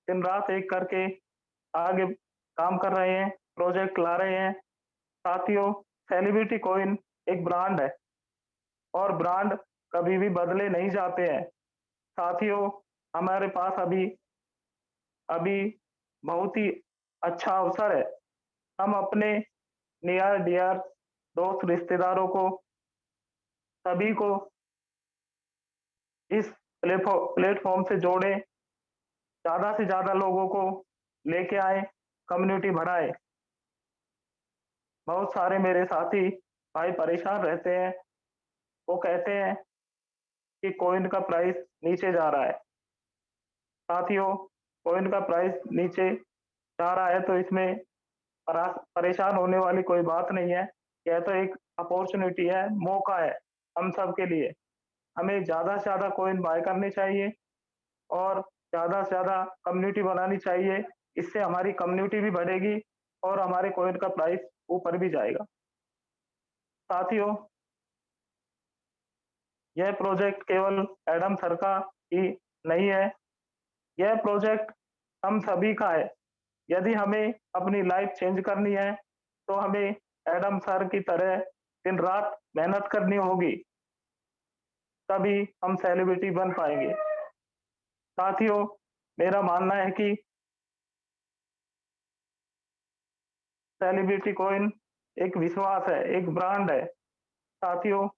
दिन रात एक करके आगे काम कर रहे हैं, प्रोजेक्ट ला रहे हैं। साथियों, सेलिब्रिटी कॉइन एक ब्रांड है और ब्रांड कभी भी बदले नहीं जाते हैं। साथियों, हमारे पास अभी अभी बहुत ही अच्छा अवसर है। हम अपने नियर डियर दोस्त, रिश्तेदारों को, सभी को इस प्लेटफॉर्म से जोड़े, ज़्यादा से ज़्यादा लोगों को लेके आए, कम्युनिटी बढ़ाए। बहुत सारे मेरे साथी भाई परेशान रहते हैं। वो कहते हैं कि कॉइन का प्राइस नीचे जा रहा है। साथियों, कॉइन का प्राइस नीचे जा रहा है तो इसमें परेशान होने वाली कोई बात नहीं है। यह तो एक अपॉर्चुनिटी है, मौका है हम सब के लिए। हमें ज़्यादा से ज़्यादा कॉइन बाय करनी चाहिए और ज़्यादा से ज़्यादा कम्युनिटी बनानी चाहिए। इससे हमारी कम्युनिटी भी बढ़ेगी और हमारे कॉइन का प्राइस ऊपर भी जाएगा। साथियों, यह प्रोजेक्ट केवल एडम सर का ही नहीं है, यह प्रोजेक्ट हम सभी का है। यदि हमें अपनी लाइफ चेंज करनी है तो हमें एडम सर की तरह दिन रात मेहनत करनी होगी, तभी हम सेलिब्रिटी बन पाएंगे। साथियों, मेरा मानना है कि सेलिब्रिटी कॉइन एक विश्वास है, एक ब्रांड है। साथियों,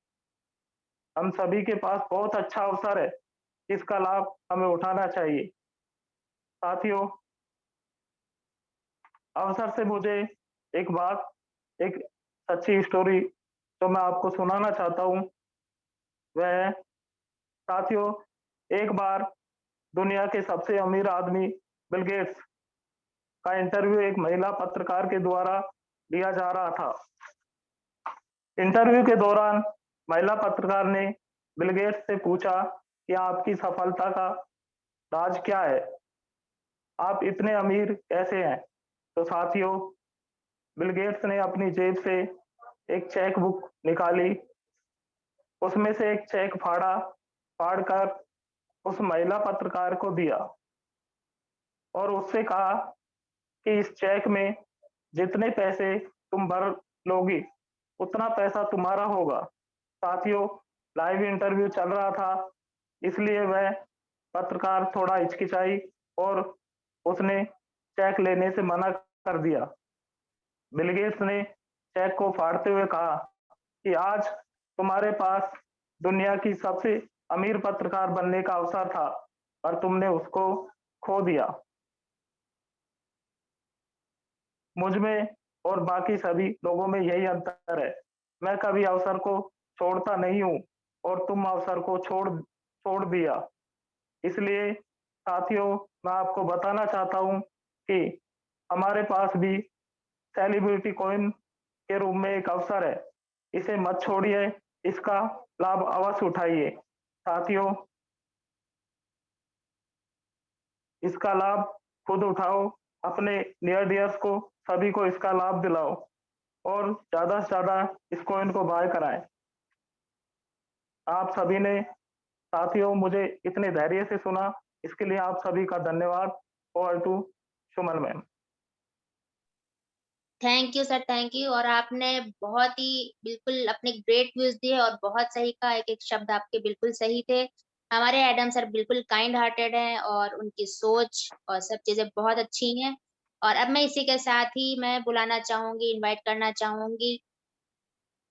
हम सभी के पास बहुत अच्छा अवसर है, इसका लाभ हमें उठाना चाहिए। साथियों, अवसर से मुझे एक बात, एक सच्ची स्टोरी जो मैं आपको सुनाना चाहता हूँ वह है, साथियों, एक बार दुनिया के सबसे अमीर आदमी बिल गेट्स का इंटरव्यू एक महिला पत्रकार के द्वारा लिया जा रहा था। इंटरव्यू के दौरान महिला पत्रकार ने बिल गेट्स से पूछा कि आपकी सफलता का राज क्या है, आप इतने अमीर कैसे हैं? तो साथियों, बिल गेट्स ने अपनी जेब से एक चेक बुक निकाली, उसमें से एक चेक फाड़कर उस महिला पत्रकार को दिया और उससे कहा कि इस चेक में जितने पैसे तुम भर लोगी उतना पैसा तुम्हारा होगा। साथियों, लाइव इंटरव्यू चल रहा था, इसलिए वह पत्रकार थोड़ा हिचकिचाई और उसने चेक लेने से मना कर दिया। बिल गेट्स ने चेक को फाड़ते हुए कहा कि आज तुम्हारे पास दुनिया की सबसे अमीर पत्रकार बनने का अवसर था और तुमने उसको खो दिया। मुझ में और बाकी सभी लोगों में यही अंतर है, मैं कभी अवसर को छोड़ता नहीं हूँ और तुम अवसर को छोड़ दिया। इसलिए साथियों, मैं आपको बताना चाहता हूँ कि हमारे पास भी सेलिब्रिटी कॉइन के रूप में एक अवसर है, इसे मत छोड़िए, इसका लाभ अवश्य उठाइए। साथियों, इसका लाभ खुद उठाओ, अपने नियर डियर्स को सभी को इसका लाभ दिलाओ और ज़्यादा से ज़्यादा इस कॉइन को बाय कराएं। आप सभी ने साथियों मुझे इतने धैर्य से सुना, इसके लिए आप सभी का धन्यवाद। Over to Suman ma'am. Thank you sir, thank you. और आपने बहुत ही बिल्कुल अपने ग्रेट व्यूज़ दिए और बहुत सही कहा, एक-एक शब्द आपके बिल्कुल सही थे। हमारे एडम सर बिल्कुल काइंड हार्टेड हैं और उनकी सोच और सब चीज़ें बहुत अच्छी हैं। और अब मैं इसी के साथ ही मैं बुलाना चाहूँगी, इनवाइट करना चाहूँगी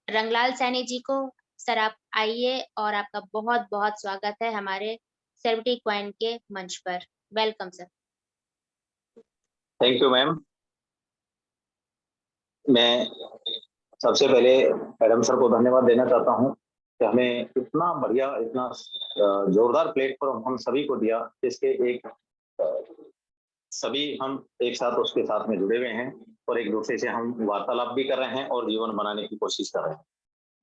रंगलाल सैनी जी को। सर आप आइए और आपका बहुत-बहुत स्वागत है हमारे सेलिब्रिटी कॉइन के मंच पर। Welcome sir. Thank you ma'am. मैं सबसे पहले एडम सर को धन्यवाद देना चाहता हूं कि हमें इतना बढ़िया, इतना जोरदार प्लेटफॉर्म हम सभी को दिया, जिसके एक सभी हम एक साथ उसके साथ में जुड़े हुए हैं और एक दूसरे से हम वार्तालाप भी कर रहे हैं और जीवन बनाने की कोशिश कर रहे हैं।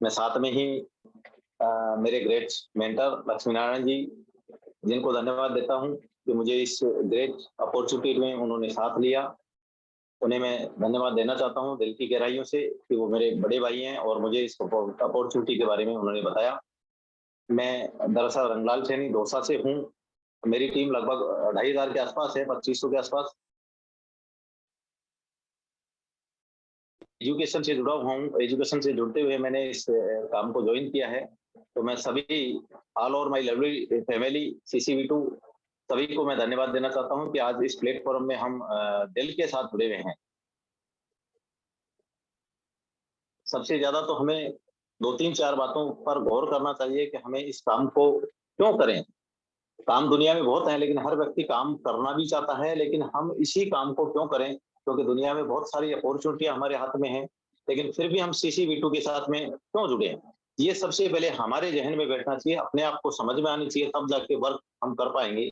मैं साथ में ही मेरे ग्रेट मेंटर लक्ष्मी नारायण जी, जिनको धन्यवाद देता हूं कि मुझे इस ग्रेट अपॉर्चुनिटी में उन्होंने साथ लिया, उन्हें मैं धन्यवाद देना चाहता हूं दिल की गहराइयों से कि वो मेरे बड़े भाई हैं और मुझे इस अपॉर्चुनिटी के बारे में उन्होंने बताया। मैं दरअसल रंगलाल सैनी दौसा से हूं। मेरी टीम लगभग 2500 के आसपास है, 2500 के आसपास। एजुकेशन से जुड़ा हुआ हूँ, एजुकेशन से जुड़ते हुए मैंने इस काम को ज्वाइन किया है। तो मैं सभी all over my lovely family CCV2 सभी को मैं धन्यवाद देना चाहता हूं कि आज इस प्लेटफॉर्म में हम दिल के साथ जुड़े हुए हैं। सबसे ज्यादा तो हमें 2-3-4 बातों पर गौर करना चाहिए कि हमें इस काम को क्यों करें। काम दुनिया में बहुत है, लेकिन हर व्यक्ति काम करना भी चाहता है, लेकिन हम इसी काम को क्यों करें? क्योंकि दुनिया में बहुत सारी अपॉर्चुनिटियां हमारे हाथ में हैं, लेकिन फिर भी हम CCV2 के साथ में क्यों जुड़े हैं? ये सबसे पहले हमारे ज़हन में बैठना चाहिए, अपने आप को समझ में आनी चाहिए, तब जाके वर्क हम कर पाएँगे।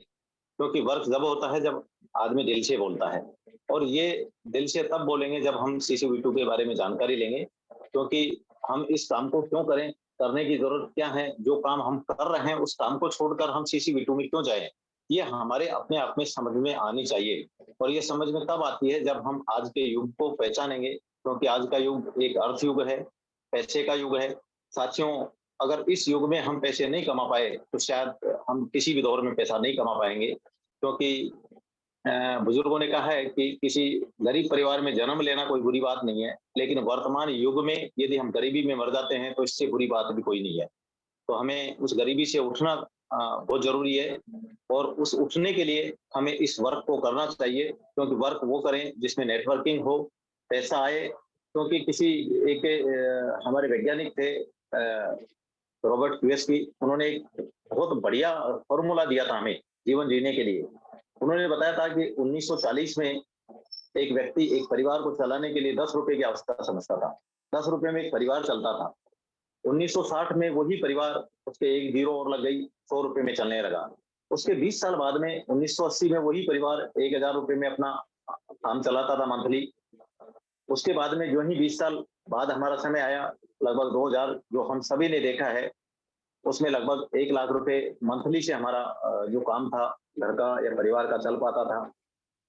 क्योंकि वर्क जब होता है जब आदमी दिल से बोलता है, और ये दिल से तब बोलेंगे जब हम CCV2 के बारे में जानकारी लेंगे, क्योंकि हम इस काम को क्यों करें, करने की ज़रूरत क्या है, जो काम हम कर रहे हैं उस काम को छोड़कर हम CCV2 में क्यों जाएँ? ये हमारे अपने आप में समझ में आनी चाहिए, और ये समझ में तब आती है जब हम आज के युग को पहचानेंगे, क्योंकि आज का युग एक अर्थ युग है, पैसे का युग है। साथियों, अगर इस युग में हम पैसे नहीं कमा पाए, तो शायद हम किसी भी दौर में पैसा नहीं कमा पाएँगे, क्योंकि बुजुर्गों ने कहा है कि किसी गरीब परिवार में जन्म लेना कोई बुरी बात नहीं है, लेकिन वर्तमान युग में यदि हम गरीबी में मर जाते हैं, तो इससे बुरी बात भी कोई नहीं है। तो हमें उस गरीबी से उठना बहुत ज़रूरी है, और उस उठने के लिए हमें इस वर्क को करना चाहिए, क्योंकि वर्क वो करें जिसमें नेटवर्किंग हो, पैसा आए। क्योंकि किसी एक हमारे वैज्ञानिक थे रॉबर्ट क्यूएसकी, उन्होंने एक बहुत बढ़िया फ़ॉर्मूला दिया था हमें जीवन जीने के लिए। उन्होंने बताया था कि 1940 में एक व्यक्ति एक परिवार को चलाने के लिए 10 रुपए की आवश्यकता समझता था। 10 रुपए में एक परिवार चलता था। 1960 में वही परिवार, उसके एक ज़ीरो और लग गई, 100 रुपए में चलने लगा। उसके 20 साल बाद में 1980 में वही परिवार 1000 रुपए में अपना काम चलाता था मंथली। उसके बाद में जो ही 20 साल बाद हमारा समय आया, लगभग 2000, जो हम सभी ने देखा है, उसमें लगभग 1 लाख रुपए मंथली से हमारा जो काम था घर का या परिवार का चल पाता था।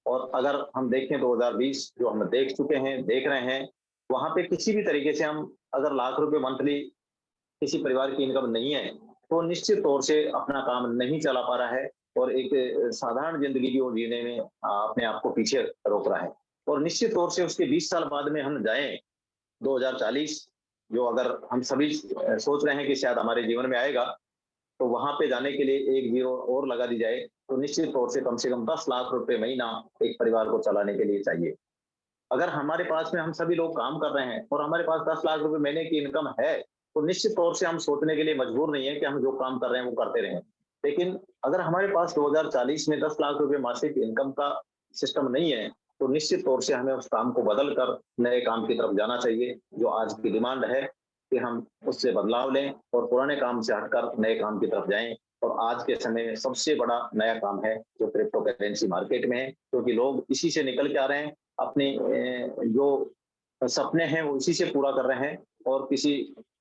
और अगर हम देखें 2020 जो हम देख चुके हैं, देख रहे हैं, वहाँ पे किसी भी तरीके से हम अगर लाख रुपए मंथली किसी परिवार की इनकम नहीं है, तो निश्चित तौर से अपना काम नहीं चला पा रहा है, और एक साधारण जिंदगी की ओर जीने में अपने आप को पीछे रोक रहा है। और निश्चित तौर से उसके 20 साल बाद में हम जाएं 2040, जो अगर हम सभी सोच रहे हैं कि शायद हमारे जीवन में आएगा, तो वहां पे जाने के लिए एक जीरो और लगा दी जाए, तो निश्चित तौर से कम 10 लाख रुपए महीना एक परिवार को चलाने के लिए चाहिए। अगर हमारे पास में हम सभी लोग काम कर रहे हैं और हमारे पास 10 लाख रुपए महीने की इनकम है, तो निश्चित तौर से हम सोचने के लिए मजबूर नहीं है कि हम जो काम कर रहे हैं वो करते रहें। लेकिन अगर हमारे पास 2040 में 10 लाख रुपए मासिक इनकम का सिस्टम नहीं है, तो निश्चित तौर से हमें उस काम को बदल कर नए काम की तरफ जाना चाहिए, जो आज की डिमांड है कि हम उससे बदलाव लें और पुराने काम से हटकर नए काम की तरफ जाएं। और आज के समय में सबसे बड़ा नया काम है जो क्रिप्टो करेंसी मार्केट में है, क्योंकि लोग इसी से निकल के आ रहे हैं, अपने जो सपने हैं वो इसी से पूरा कर रहे हैं। और किसी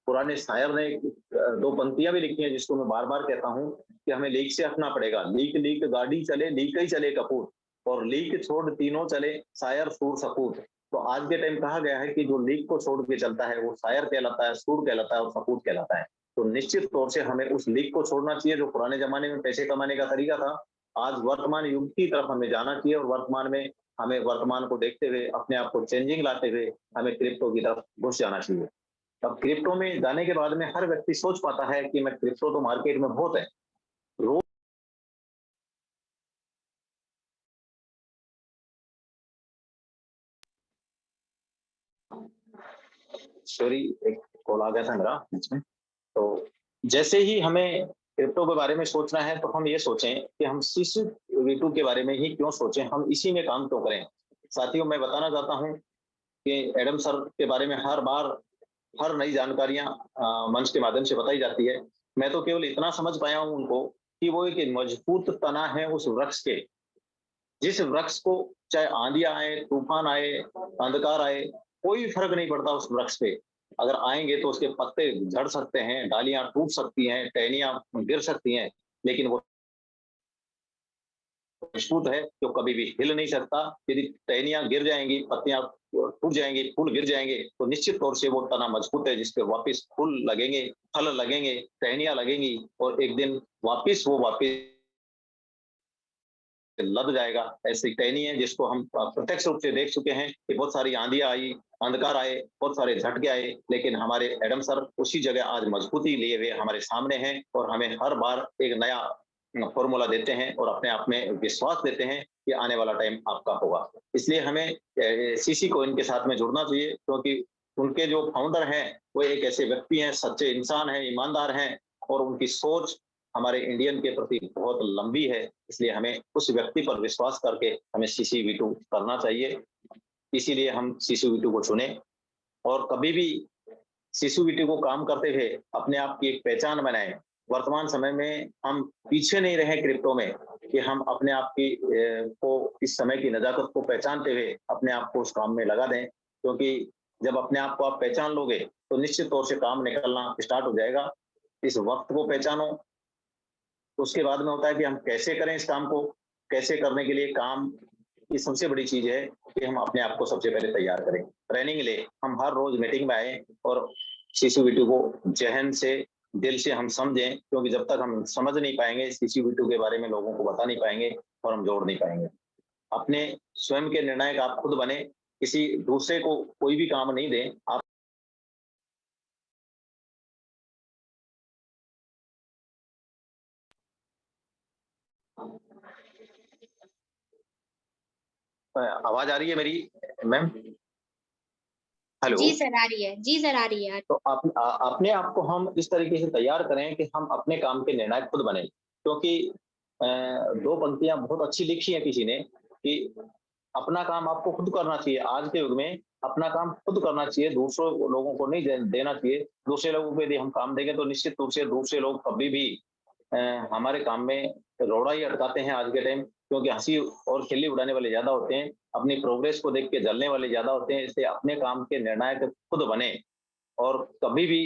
पुराने शायर ने 2 पंक्तियां भी लिखी हैं, जिसको मैं बार बार कहता हूँ कि हमें लीक से हटना पड़ेगा। लीक लीक गाड़ी चले, लीक ही चले कपूर, और लीक छोड़ तीनों चले, शायर सूर सपूत। तो आज के टाइम कहा गया है कि जो लीक को छोड़ के चलता है वो शायर कहलाता है, सूर कहलाता है और सपूत कहलाता है। तो निश्चित तौर से हमें उस लीक को छोड़ना चाहिए जो पुराने जमाने में पैसे कमाने का तरीका था। आज वर्तमान युग की तरफ हमें जाना चाहिए, और वर्तमान में हमें वर्तमान को देखते हुए अपने आप को चेंजिंग लाते हुए हमें क्रिप्टो की तरफ घुस जाना चाहिए। अब क्रिप्टो में जाने के बाद में हर व्यक्ति सोच पाता है कि मैं क्रिप्टो तो मार्केट में बहुत है, रोज सॉरी एक कॉल आ गया था मेरा बीच में। तो जैसे ही हमें क्रिप्टो के बारे में सोचना है, तो हम ये सोचें कि हम CCV2 के बारे में ही क्यों सोचें, हम इसी में काम क्यों करें। साथियों, मैं बताना चाहता हूँ कि एडम सर के बारे में हर बार हर नई जानकारियां मंच के माध्यम से बताई जाती है। मैं तो केवल इतना समझ पाया हूँ उनको कि वो एक मजबूत तना है उस वृक्ष के, जिस वृक्ष को चाहे आंधियां आए, तूफान आए, अंधकार आए, कोई फर्क नहीं पड़ता उस वृक्ष पे। अगर आएंगे तो उसके पत्ते झड़ सकते हैं, डालियां टूट सकती हैं, टहनियां गिर सकती हैं, लेकिन वो मजबूत है जो कभी भी हिल नहीं सकता। यदि टहनियां गिर जाएंगी, पत्तियां टूट जाएंगी, फूल गिर जाएंगे, तो निश्चित तौर से वो तना मजबूत है जिसपे वापस फूल लगेंगे, फल लगेंगे, टहनियां लगेंगी, और एक दिन वापस लद जाएगा। ऐसी टहनी है जिसको हम प्रत्यक्ष रूप से देख चुके हैं कि बहुत सारी आंधियां आई, अंधकार आए, बहुत सारे झटके आए, लेकिन हमारे एडम सर उसी जगह आज मजबूती लिए हुए हमारे सामने हैं, और हमें हर बार एक नया फॉर्मूला देते हैं और अपने आप में विश्वास देते हैं कि आने वाला टाइम आपका होगा। इसलिए हमें CC को इनके साथ में जुड़ना चाहिए, क्योंकि उनके जो फाउंडर हैं वो एक ऐसे व्यक्ति हैं, सच्चे इंसान हैं, ईमानदार हैं, और उनकी सोच हमारे इंडियन के प्रति बहुत लंबी है। इसलिए हमें उस व्यक्ति पर विश्वास करके हमें CCV2 करना चाहिए। इसीलिए हम CCV2 को चुने। और कभी भी सीसीबीटी को काम करते हुए अपने आप की एक पहचान बनाएं। वर्तमान समय में हम पीछे नहीं रहे क्रिप्टो में कि हम अपने आप की को इस समय की नजाकत को पहचानते हुए अपने आप को उस काम में लगा दें, क्योंकि जब अपने आप को आप पहचान लोगे तो निश्चित तौर से काम निकलना स्टार्ट हो जाएगा। इस वक्त को पहचानो, उसके बाद में होता है कि हम कैसे करें इस काम को। कैसे करने के लिए काम की सबसे बड़ी चीज है कि हम अपने आप को सबसे पहले तैयार करें, ट्रेनिंग ले। हम हर रोज मीटिंग में आए और सीसीबीटी को जहन से, दिल से हम समझें, क्योंकि जब तक हम समझ नहीं पाएंगे सीसीबीटी के बारे में, लोगों को बता नहीं पाएंगे और हम जोड़ नहीं पाएंगे। अपने स्वयं के निर्णायक आप खुद बने, किसी दूसरे को कोई भी काम नहीं दें। आप आवाज आ रही है मेरी मैम? हेलो। जी सर आ रही है, जी सर आ रही है। तो अपने आप को हम इस तरीके से तैयार करें कि हम अपने काम के निर्णायक खुद बने, क्योंकि दो पंक्तियां बहुत अच्छी लिखी है किसी ने कि अपना काम आपको खुद करना चाहिए। आज के युग में अपना काम खुद करना चाहिए, दूसरों लोगों को नहीं देना चाहिए। दूसरे लोगों पे यदि हम काम देंगे तो निश्चित रूप से दूसरे लोग कभी भी हमारे काम में रोड़ा ही अटकाते हैं आज के टाइम, क्योंकि हंसी और खिल्ली उड़ाने वाले ज्यादा होते हैं, अपनी प्रोग्रेस को देख के जलने वाले ज्यादा होते हैं। इसलिए अपने काम के निर्णायक खुद बने और कभी भी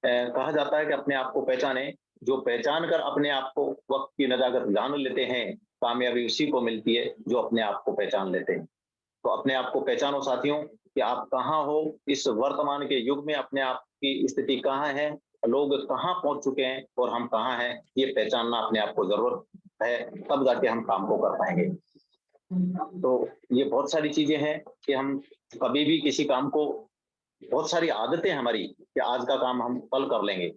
कहा जाता है कि अपने आप को पहचाने। जो पहचान कर अपने आप को वक्त की नजाकत जान लेते हैं, कामयाबी उसी को मिलती है जो अपने आप को पहचान लेते हैं। तो अपने आप को पहचानो साथियों कि आप कहाँ हो इस वर्तमान के युग में, अपने आप की स्थिति कहाँ है, लोग कहाँ पहुंच चुके हैं और हम कहाँ हैं, ये पहचानना अपने आप को जरूरत है, तब जाके हम काम को कर पाएंगे। तो ये बहुत सारी चीजें हैं कि हम कभी भी किसी काम को, बहुत सारी आदतें हमारी कि आज का काम हम कल कर लेंगे,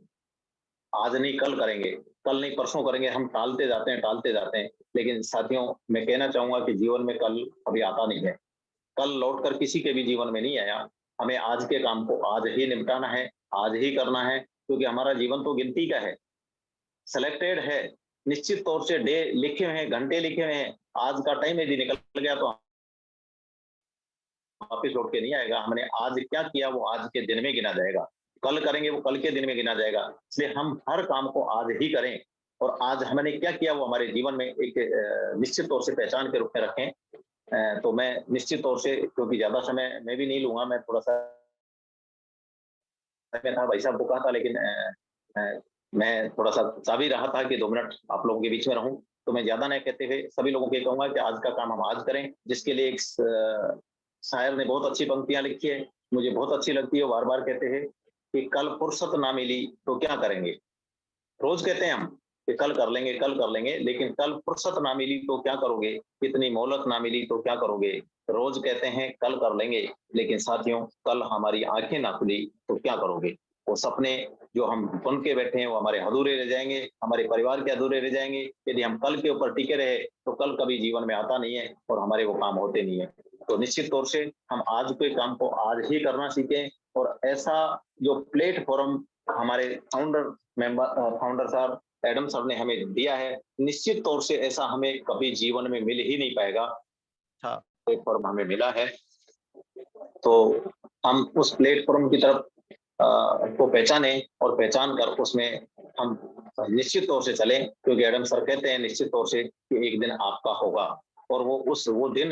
आज नहीं कल करेंगे, कल नहीं परसों करेंगे, हम टालते जाते हैं। लेकिन साथियों मैं कहना चाहूंगा कि जीवन में कल कभी आता नहीं है, कल लौटकर किसी के भी जीवन में नहीं आया। हमें आज के काम को आज ही निपटाना है, आज ही करना है, क्योंकि हमारा जीवन तो गिनती का है, सिलेक्टेड है। निश्चित तौर से डे लिखे हुए हैं, घंटे लिखे हुए हैं। आज का टाइम यदि निकल गया तो वापिस लौट के नहीं आएगा। हमने आज क्या किया वो आज के दिन में गिना जाएगा, कल करेंगे वो कल के दिन में गिना जाएगा। इसलिए हम हर काम को आज ही करें और आज हमने क्या किया वो हमारे जीवन में एक निश्चित तौर से पहचान के रूप में रखें। तो मैं निश्चित तौर से, क्योंकि ज्यादा समय मैं भी नहीं लूंगा, मैं थोड़ा सा था भाई साहब को कहा था, लेकिन मैं थोड़ा सा चाह भी रहा था कि 2 मिनट आप लोगों के बीच में रहूं। तो मैं ज्यादा नहीं कहते हुए सभी लोगों को कहूंगा कि आज का काम हम आज करें, जिसके लिए एक शायर ने बहुत अच्छी पंक्तियां लिखी है, मुझे बहुत अच्छी लगती है। बार बार कहते हैं कि कल फुर्सत ना मिली तो क्या करेंगे। रोज कहते हैं हम कि कल कर लेंगे, लेकिन कल फुर्सत ना मिली तो क्या करोगे, कितनी मोहलत ना मिली तो क्या करोगे। रोज कहते हैं कल कर लेंगे, लेकिन साथियों कल हमारी आंखें ना खुली तो क्या करोगे। वो सपने जो हम बुन के बैठे हैं वो हमारे अधूरे रह जाएंगे, हमारे परिवार के अधूरे रह जाएंगे। यदि हम कल के ऊपर टिके रहे तो कल कभी जीवन में आता नहीं है और हमारे वो काम होते नहीं है। तो निश्चित तौर से हम आज के काम को आज ही करना सीखें और ऐसा जो प्लेटफॉर्म हमारे फाउंडर सर एडम सर ने हमें दिया है, निश्चित तौर से ऐसा हमें कभी जीवन में मिल ही नहीं पाएगा। प्लेटफॉर्म हमें मिला है तो हम उस प्लेटफॉर्म की तरफ को पहचाने और पहचान कर उसमें हम निश्चित तौर से चलें, क्योंकि एडम सर कहते हैं निश्चित तौर से कि एक दिन आपका होगा। और वो दिन,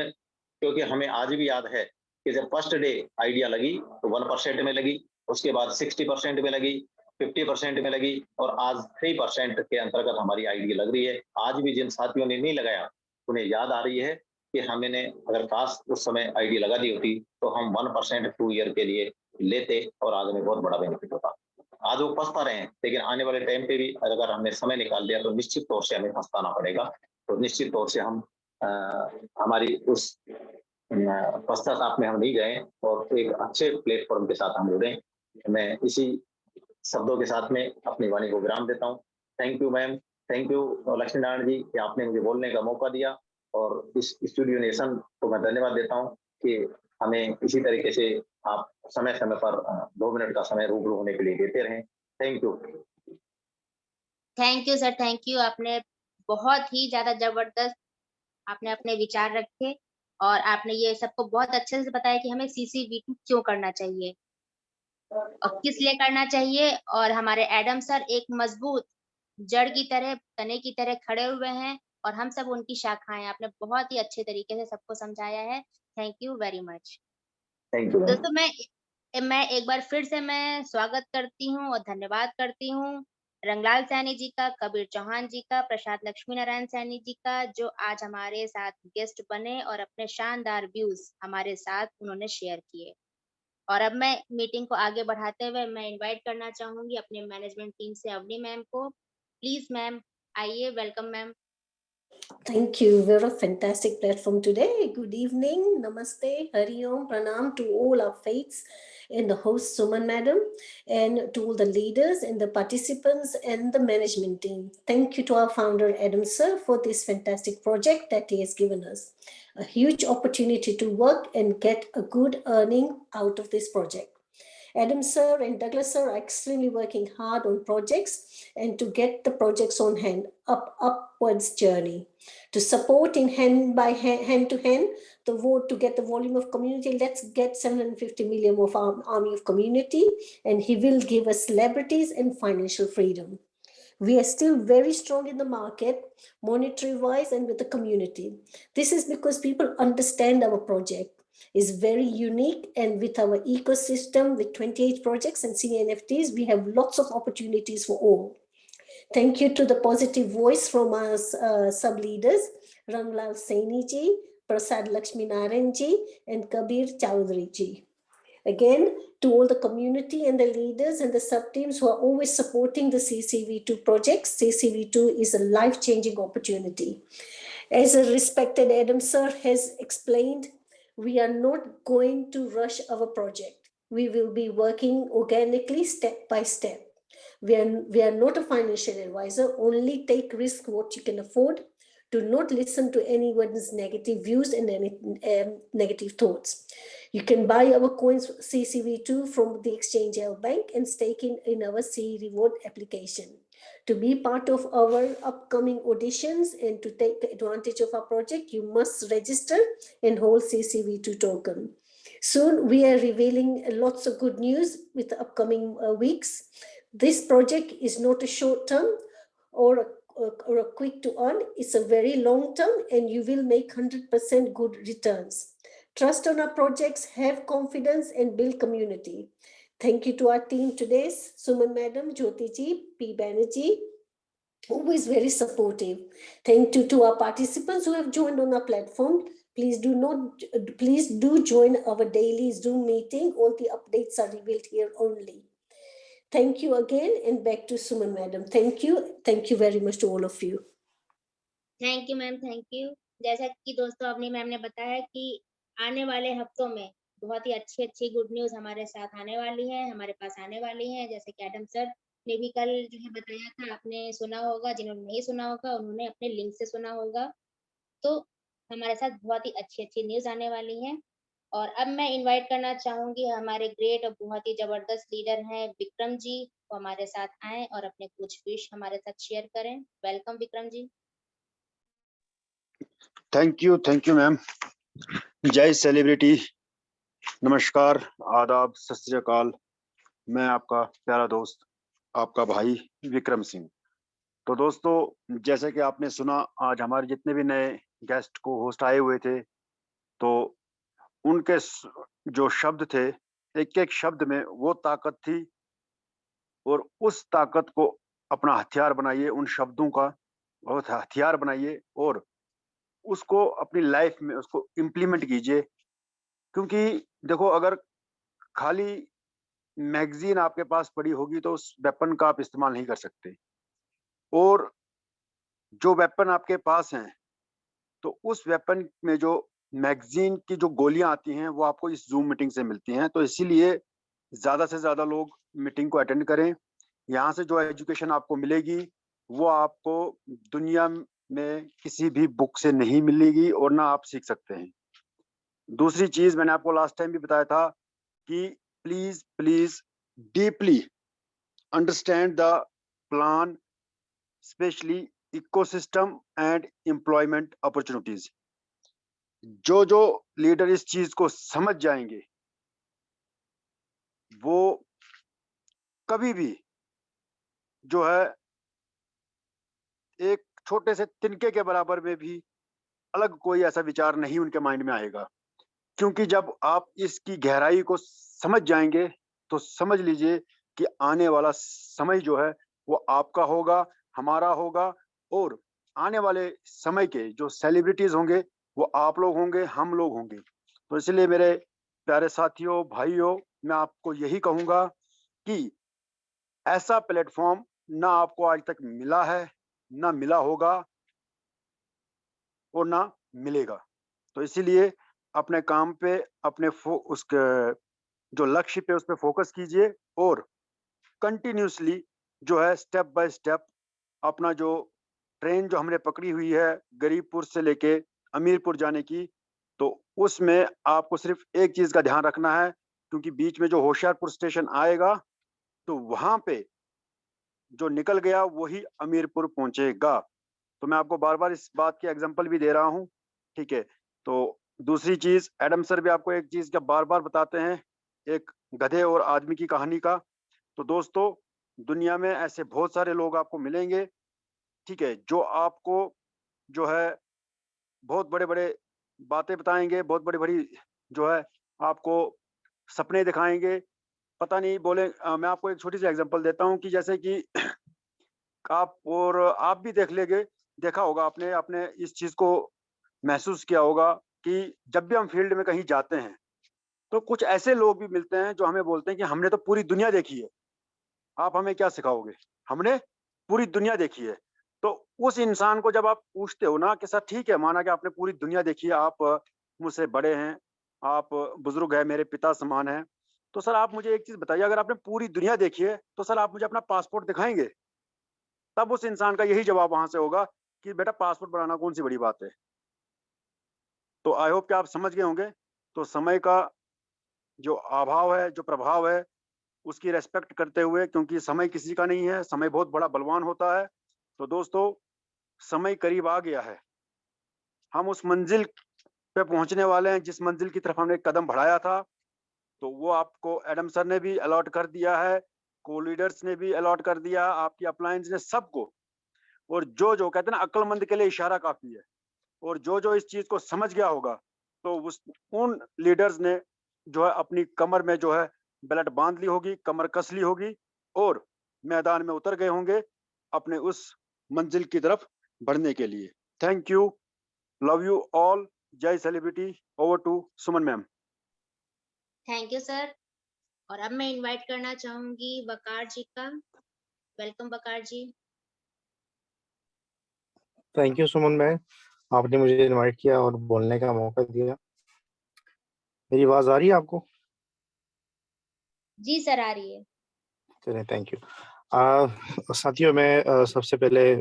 क्योंकि हमें आज भी याद है कि जब फर्स्ट डे आइडिया लगी तो 1% में लगी, उसके बाद 60% में लगी, 50% में लगी और आज 3% के अंतर्गत हमारी आइडिया लग रही है। आज भी जिन साथियों ने नहीं लगाया उन्हें याद आ रही है कि हमने अगर काश उस समय आइडिया लगा दी होती तो हम 1% 2 ईयर के लिए लेते और आज हमें बहुत बड़ा बेनिफिट होता। आज वो पछता रहे हैं, लेकिन आने वाले टाइम पे भी अगर हमने समय निकाल दिया तो निश्चित तौर से हमें पछताना पड़ेगा। तो निश्चित तौर से हम हमारी उस पश्चाताप में हम नहीं गए और एक अच्छे प्लेटफॉर्म के साथ हम जुड़े। मैं इसी शब्दों के साथ में अपनी वाणी को विराम देता हूँ। Thank you ma'am, thank you Lakshmi Narayan ji कि आपने मुझे बोलने का मौका दिया और इस स्टूडियो नेशन को मैं धन्यवाद देता हूँ कि हमें इसी तरीके से आप समय समय पर 2 मिनट का समय रूबरू होने के लिए देते रहें। Thank you. Thank you sir, thank you. आपने बहुत ही ज़्यादा ज़बरदस्त आपने अपने विचार रखे और आपने ये सबको बहुत अच्छे से बताया कि हमें सीसीबीटी क्यों करना चाहिए। और किस लिए करना चाहिए। और हमारे एडम सर एक मजबूत जड़ की तरह, तने की तरह खड़े हुए हैं और हम सब उनकी शाखाएँ हैं। आपने बहुत ही अच्छे तरीके से सबको समझाया है। Thank you very much. Thank you ma'am. दोस्तों, मैं एक बार फिर से मैं स्वागत करती हूँ और धन्यवाद करती हूँ रंगलाल सैनी जी का, कबीर चौहान जी का, प्रसाद लक्ष्मी नारायण सैनी जी का, जो आज हमारे साथ गेस्ट बने और अपने शानदार व्यूज़ हमारे साथ उन्होंने शेयर किए। और अब मैं मीटिंग को आगे बढ़ाते हुए मैं इनवाइट करना चाहूँगी अपने मैनेजमेंट टीम से अवनी मैम को। प्लीज़ मैम आइए, welcome ma'am. Thank you. We're a fantastic platform today. Good evening. Namaste. Hari Om. Pranam to all our faiths and the host Suman Madam and to all the leaders and the participants and the management team. Thank you to our founder Adam Sir for this fantastic project that he has given us. A huge opportunity to work and get a good earning out of this project. Adam sir and Douglas sir are extremely working hard on projects and to get the projects on hand upwards journey. To support in hand to hand, the vote to get the volume of community, let's get 750 million of our army of community, and he will give us celebrities and financial freedom. We are still very strong in the market, monetary wise, and with the community. This is because people understand our project is very unique, and with our ecosystem with 28 projects and CNFTs, we have lots of opportunities for all. Thank you to the positive voice from our sub-leaders, Ramlal Saini ji, Prasad Lakshmi Narayan ji, and Kabir Chowdhury ji. Again, to all the community and the leaders and the sub-teams who are always supporting the CCV2 projects, CCV2 is a life-changing opportunity. As a respected Adam sir has explained, we are not going to rush our project. We will be working organically step by step. We are not a financial advisor, only take risk what you can afford. Do not listen to anyone's negative views and negative thoughts. You can buy our coins CCV2 from the Exchange L Bank and stake in our C Reward application. To be part of our upcoming auditions and to take advantage of our project, you must register and hold CCV2 token. Soon we are revealing lots of good news with the upcoming weeks. This project is not a short term or a quick to earn. It's a very long term, and you will make 100% good returns. Trust on our projects, have confidence, and build community. Thank you to our team today, Suman Madam, Jyoti ji, P. Banerjee, always very supportive. Thank you to our participants who have joined on our platform. Please do join our daily Zoom meeting. All the updates are revealed here only. Thank you again, and back to Suman Madam. Thank you very much to all of you. Thank you ma'am, thank you. जैसा कि दोस्तों अवनी मैम ने बताया कि आने वाले हफ्तों में बहुत ही अच्छी-अच्छी गुड न्यूज़ हमारे साथ आने वाली है, हमारे पास आने वाली है। जैसे कि एडम सर ने भी कल जो है बताया था, आपने सुना होगा, जिन्होंने नहीं सुना होगा उन्होंने अपने लिंक से सुना होगा। तो हमारे साथ बहुत ही अच्छी-अच्छी न्यूज़ आने वाली है। और अब मैं इनवाइट करना चाहूँगी हमारे ग्रेट और बहुत ही ज़बरदस्त लीडर हैं विक्रम जी, वो हमारे साथ आएँ और अपने कुछ विश हमारे साथ शेयर करें। Welcome Vikram ji. Thank you ma'am. जय सेलिब्रिटी, नमस्कार, आदाब, सत श्री अकाल। मैं आपका प्यारा दोस्त, आपका भाई विक्रम सिंह। तो दोस्तों, जैसे कि आपने सुना, आज हमारे जितने भी नए गेस्ट को होस्ट आए हुए थे, तो उनके जो शब्द थे, एक एक शब्द में वो ताकत थी, और उस ताकत को अपना हथियार बनाइए, उन शब्दों का बहुत हथियार बनाइए और उसको अपनी लाइफ में उसको इम्प्लीमेंट कीजिए। क्योंकि देखो, अगर खाली मैगजीन आपके पास पड़ी होगी तो उस वेपन का आप इस्तेमाल नहीं कर सकते, और जो वेपन आपके पास हैं, तो उस वेपन में जो मैगजीन की जो गोलियां आती हैं वो आपको इस जूम मीटिंग से मिलती हैं। तो इसीलिए ज्यादा से ज्यादा लोग मीटिंग को अटेंड करें। यहाँ से जो एजुकेशन आपको मिलेगी वो आपको दुनिया में किसी भी बुक से नहीं मिलेगी और ना आप सीख सकते हैं। दूसरी चीज, मैंने आपको लास्ट टाइम भी बताया था कि please deeply understand the plan, specially ecosystem and employment opportunities. जो लीडर इस चीज को समझ जाएंगे वो कभी भी जो है एक छोटे से तिनके के बराबर में भी अलग कोई ऐसा विचार नहीं उनके माइंड में आएगा। क्योंकि जब आप इसकी गहराई को समझ जाएँगे, तो समझ लीजिए कि आने वाला समय जो है, वो आपका होगा, हमारा होगा और आने वाले समय के जो सेलिब्रिटीज़ होंगे, वो आप लोग होंगे, हम लोग होंगे। तो इसलिए मेरे प्यारे साथियों, भाइयों, मैं आपको यही कहूँगा कि ऐसा प्लेटफ़ॉर्म ना आपको आज तक मिला है, ना मिला होगा और ना मिलेगा। तो इसीलिए अपने काम पे, अपने जो लक्ष्य पे उस पे फ़ोकस कीजिए और कंटिन्यूअसली जो है स्टेप बाय स्टेप अपना जो ट्रेन जो हमने पकड़ी हुई है गरीबपुर से लेके अमीरपुर जाने की, तो उसमें आपको सिर्फ़ एक चीज़ का ध्यान रखना है क्योंकि बीच में जो होशियारपुर स्टेशन आएगा, तो वहाँ पे जो निकल गया वही अमीरपुर पहुँचेगा। तो मैं आपको बार-बार इस बात की एग्ज़ाम्पल भी दे रहा हूँ, ठीक है? तो दूसरी चीज़ एडम सर भी आपको एक चीज़ का बार-बार बताते हैं, एक गधे और आदमी की कहानी का। तो दोस्तों, दुनिया में ऐसे बहुत सारे लोग आपको मिलेंगे, ठीक है? जो आपको जो है बहुत बड़े-बड़े बातें बताएँगे, बहुत बड़ी-बड़ी जो है आपको सपने दिखाएँगे। पता नहीं मैं आपको एक छोटी-सी एग्ज़ाम्पल देता हूँ कि जैसे कि आप भी देखा होगा आपने आपने इस चीज़ को महसूस किया होगा कि जब भी हम फील्ड में कहीं जाते हैं, तो कुछ ऐसे लोग भी मिलते हैं जो हमें बोलते हैं कि हमने तो पूरी दुनिया देखी है, आप हमें क्या सिखाओगे? हमने पूरी दुनिया देखी है। तो उस इंसान को जब आप पूछते हो ना कि सर ठीक है, माना कि आपने पूरी दुनिया देखी है, आप मुझसे बड़े हैं, आप बुज़ुर्ग हैं, मेरे पिता समान हैं। तो सर आप मुझे एक चीज़ बताइए अगर आपने पूरी दुनिया देखी है, तो सर आप मुझे अपना पासपोर्ट दिखाएँगे? तब उस इंसान का यही जवाब वहाँ से होगा कि बेटा पासपोर्ट बनाना कौन-सी बड़ी बात है। तो आई होप कि आप समझ गए होंगे। तो समय का जो अभाव है, जो प्रभाव है, उसकी रिस्पेक्ट करते हुए क्योंकि समय किसी का नहीं है, समय बहुत बड़ा बलवान होता है। तो दोस्तों, समय करीब आ गया है। हम उस मंज़िल पे पहुँचने वाले हैं, जिस मंज़िल की तरफ हमने कदम बढ़ाया था, तो वो आपको एडम सर ने भी अलॉट कर दिया है, को-लीडर्स ने भी अलॉट कर दिया, आपकी अपलायंस ने सबको। और जो-जो कहते हैं ना अक्लमंद के लिए इशारा काफ़ी है। और जो-जो इस चीज़ को समझ गया होगा, तो उन लीडर्स ने जो है अपनी कमर में जो है बेल्ट बाँध ली होगी, कमर कस ली होगी और मैदान में उतर गए होंगे अपने उस मंज़िल की तरफ बढ़ने के लिए। Thank you, love you all, जय celebrity, over to Suman ma'am. Thank you sir. और अब मैं इनवाइट करना चाहूँगी वकार जी का। Welcome Waqar ji. Thank you Suman ma'am, आपने मुझे इनवाइट किया और बोलने का मौका दिया। मेरी आवाज़ आ रही है आपको? जी सर, आ रही है। चलिए थैंक यू। साथियों मैं सबसे पहले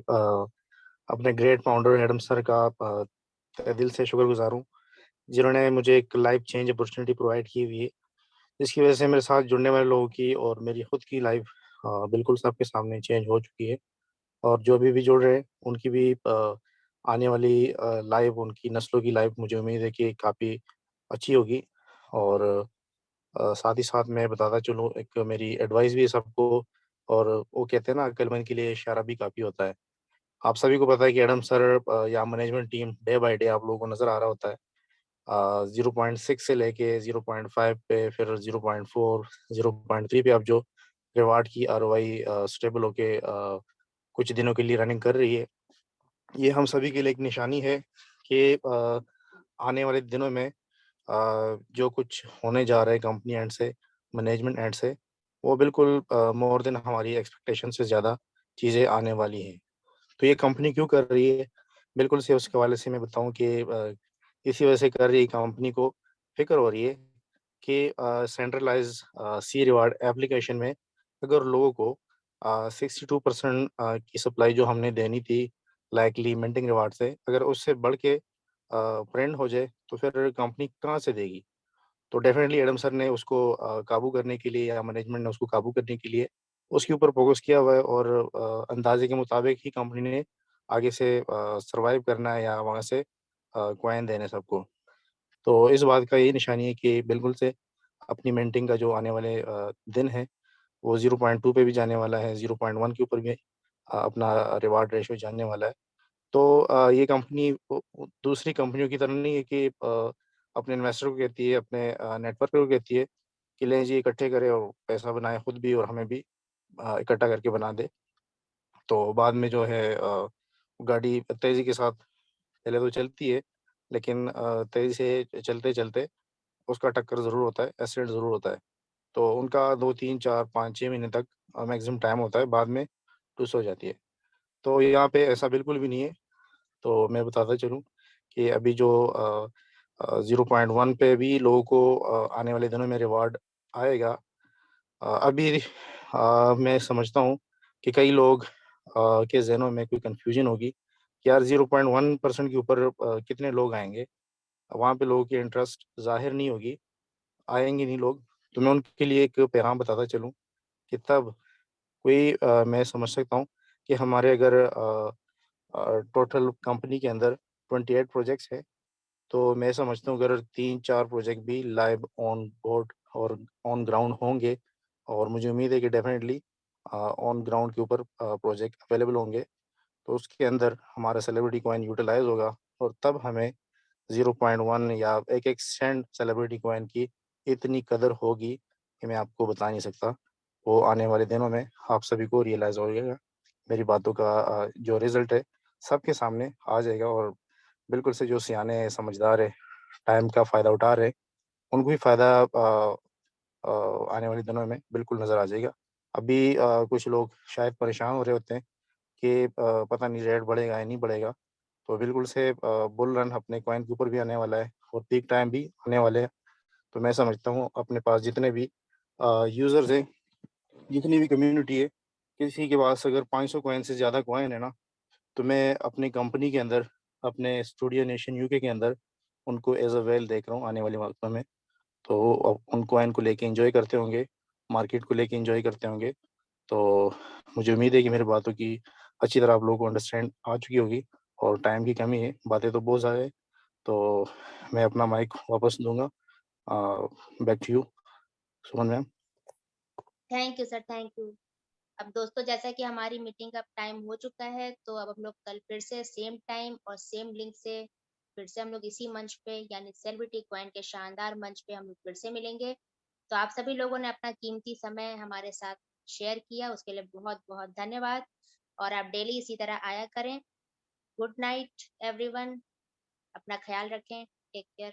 अपने ग्रेट फाउंडर एडम सर का तहे दिल से शुक्रगुज़ार हूँ, जिन्होंने मुझे एक लाइफ़ चेंज अपॉर्च्युनिटी प्रोवाइड की हुई है, जिसकी वज़ह से मेरे साथ जुड़ने वाले लोगों की और मेरी खुद की लाइफ़ बिल्कुल सबके सामने चेंज हो चुकी है। और जो अभी भी जुड़ रहे हैं, उनकी भी आने वाली लाइफ़, उनकी नस्लों की लाइफ़ मुझे उम्मीद है कि काफ़ी अच्छी होगी। और साथ ही साथ मैं बताता चलूँ एक मेरी एडवाइस भी है सबको। और वो कहते हैं ना अक्लमंद के लिए इशारा भी काफ़ी होता है। आप सभी को पता है कि एडम सर या management team day by day आप लोगों को नज़र आ रहा होता है। 0.6 से लेके 0.5 पे फिर 0.4, 0.3 पे अब जो रिवार्ड की आरओआई स्टेबल होके कुछ दिनों के लिए रनिंग कर रही है। ये हम सभी के लिए एक निशानी है कि आने वाले दिनों में जो कुछ होने जा रहा है कंपनी एंड से, मैनेजमेंट एंड से, वो बिल्कुल मोर देन हमारी एक्सपेक्टेशन से ज़्यादा चीज़ें आने वाली हैं। तो ये कंपनी क्यों कर रही है? बिल्कुल से उसके हवाले से मैं बताऊँ कि इसी वजह से कर रही है कंपनी को फ़िक्र हो रही है कि सेंट्रलाइज़ सी रिवार्ड एप्लीकेशन में अगर लोगों को 62% की सप्लाई जो हमने देनी थी लाइकली मिंटिंग रिवार्ड से, अगर उससे बढ़ के फ्रेंड हो जाए, तो फिर कंपनी कहाँ से देगी? तो डेफ़िनेटली एडम सर ने उसको काबू करने के लिए या मैनेजमेंट ने उसको काबू करने के लिए उसके ऊपर फ़ोकस किया हुआ है। और अंदाज़े के मुताबिक ही कंपनी ने आगे से सर्वाइव करना है या वहाँ से कॉइन देने सबको। तो इस बात का यही निशानी है कि बिल्कुल से अपनी मिंटिंग का जो आने वाले दिन हैं, वो 0.2 पे भी जाने वाला है, 0.1 के ऊपर भी अपना रिवार्ड रेशियो जानने वाला है। तो ये कंपनी दूसरी कंपनियों की तरह नहीं है कि अपने इन्वेस्टर को कहती है, अपने नेटवर्क को कहती है कि लें जी इकट्ठे करें और पैसा बनाएं खुद भी और हमें भी इकट्ठा करके बना दे। तो बाद में जो है गाड़ी तेज़ी के साथ पहले तो चलती है, लेकिन तेज़ी से चलते-चलते उसका टक्कर ज़रूर होता है, एक्सीडेंट ज़रूर होता है। तो उनका 2, 3, 4, 5, 6 महीने तक मैक्सिमम टाइम होता है, बाद में टुस हो जाती है। तो यहाँ पे ऐसा बिल्कुल भी नहीं है। तो मैं बताता चलूँ कि अभी जो 0.1 पे भी लोगों को आने वाले दिनों में रिवार्ड आएगा। अभी मैं समझता हूँ कि कई लोग के ज़हनों में कोई कन्फ्यूज़न होगी कि यार 0.1% के ऊपर कितने लोग आएँगे? वहाँ पे लोगों की इंटरेस्ट ज़ाहिर नहीं होगी, आएँगे नहीं लोग। तो मैं उनके लिए एक पैगाम बताता चलूँ कि तब कोई मैं समझ सकता हूँ कि हमारे अगर टोटल कंपनी के अंदर 28 प्रोजेक्ट्स हैं, तो मैं समझता हूँ अगर 3-4 प्रोजेक्ट भी लाइव ऑन बोर्ड और ऑन ग्राउंड होंगे और मुझे उम्मीद है कि डेफ़िनेटली ऑन ग्राउंड के ऊपर प्रोजेक्ट अवेलेबल होंगे, तो उसके अंदर हमारा सेलिब्रिटी कॉइन यूटिलाइज़ होगा और तब हमें 0.1 या 1-1 सेंट सेलिब्रिटी कॉइन की इतनी कदर होगी कि मैं आपको बता नहीं सकता। वो आने वाले दिनों में आप सभी को रियलाइज़ हो जाएगा। मेरी बातों का जो रिज़ल्ट है सबके सामने आ जाएगा और बिल्कुल से जो सियाने हैं, समझदार हैं, टाइम का फ़ायदा उठा रहे हैं, उनको भी फ़ायदा आने वाले दिनों में बिल्कुल नज़र आ जाएगा। अभी कुछ लोग शायद परेशान हो रहे होते हैं कि पता नहीं रेट बढ़ेगा या नहीं बढ़ेगा। तो बिल्कुल से बुल रन अपने कॉइन के ऊपर भी आने वाला है और पीक टाइम भी आने वाले हैं। तो मैं समझता हूँ अपने पास जितने भी यूज़र्स हैं, जितनी भी कम्युनिटी है, किसी के पास अगर 500 कॉइन से ज़्यादा कॉइन है ना, तो मैं अपनी कंपनी के अंदर, अपने स्टूडियो नेशन यूके के अंदर उनको एज़ अ वेल देख रहा हूँ आने वाले वक़्तों में। तो वो अब उन कॉइन को लेके एन्जॉय करते होंगे, मार्केट को लेके एन्जॉय करते होंगे। तो मुझे उम्मीद है कि मेरी बातों की अच्छी तरह आप लोगों को अंडरस्टैंड आ चुकी होगी और टाइम की कमी है, बातें तो बहुत ज़्यादा है। तो मैं अपना माइक वापस दूँगा back to you Suman ma'am. Thank you sir, thank you. अब दोस्तों, जैसा कि हमारी मीटिंग का टाइम हो चुका है, तो अब हम लोग कल फिर से सेम टाइम और सेम लिंक से फिर से हम लोग इसी मंच पे यानी सेलिब्रिटी कॉइन के शानदार मंच पे हम लोग फिर से मिलेंगे। तो आप सभी लोगों ने अपना कीमती समय हमारे साथ शेयर किया, उसके लिए बहुत-बहुत धन्यवाद और आप डेली इसी तरह आया करें। गुड नाइट एवरीवन, अपना ख़्याल रखें। Take care.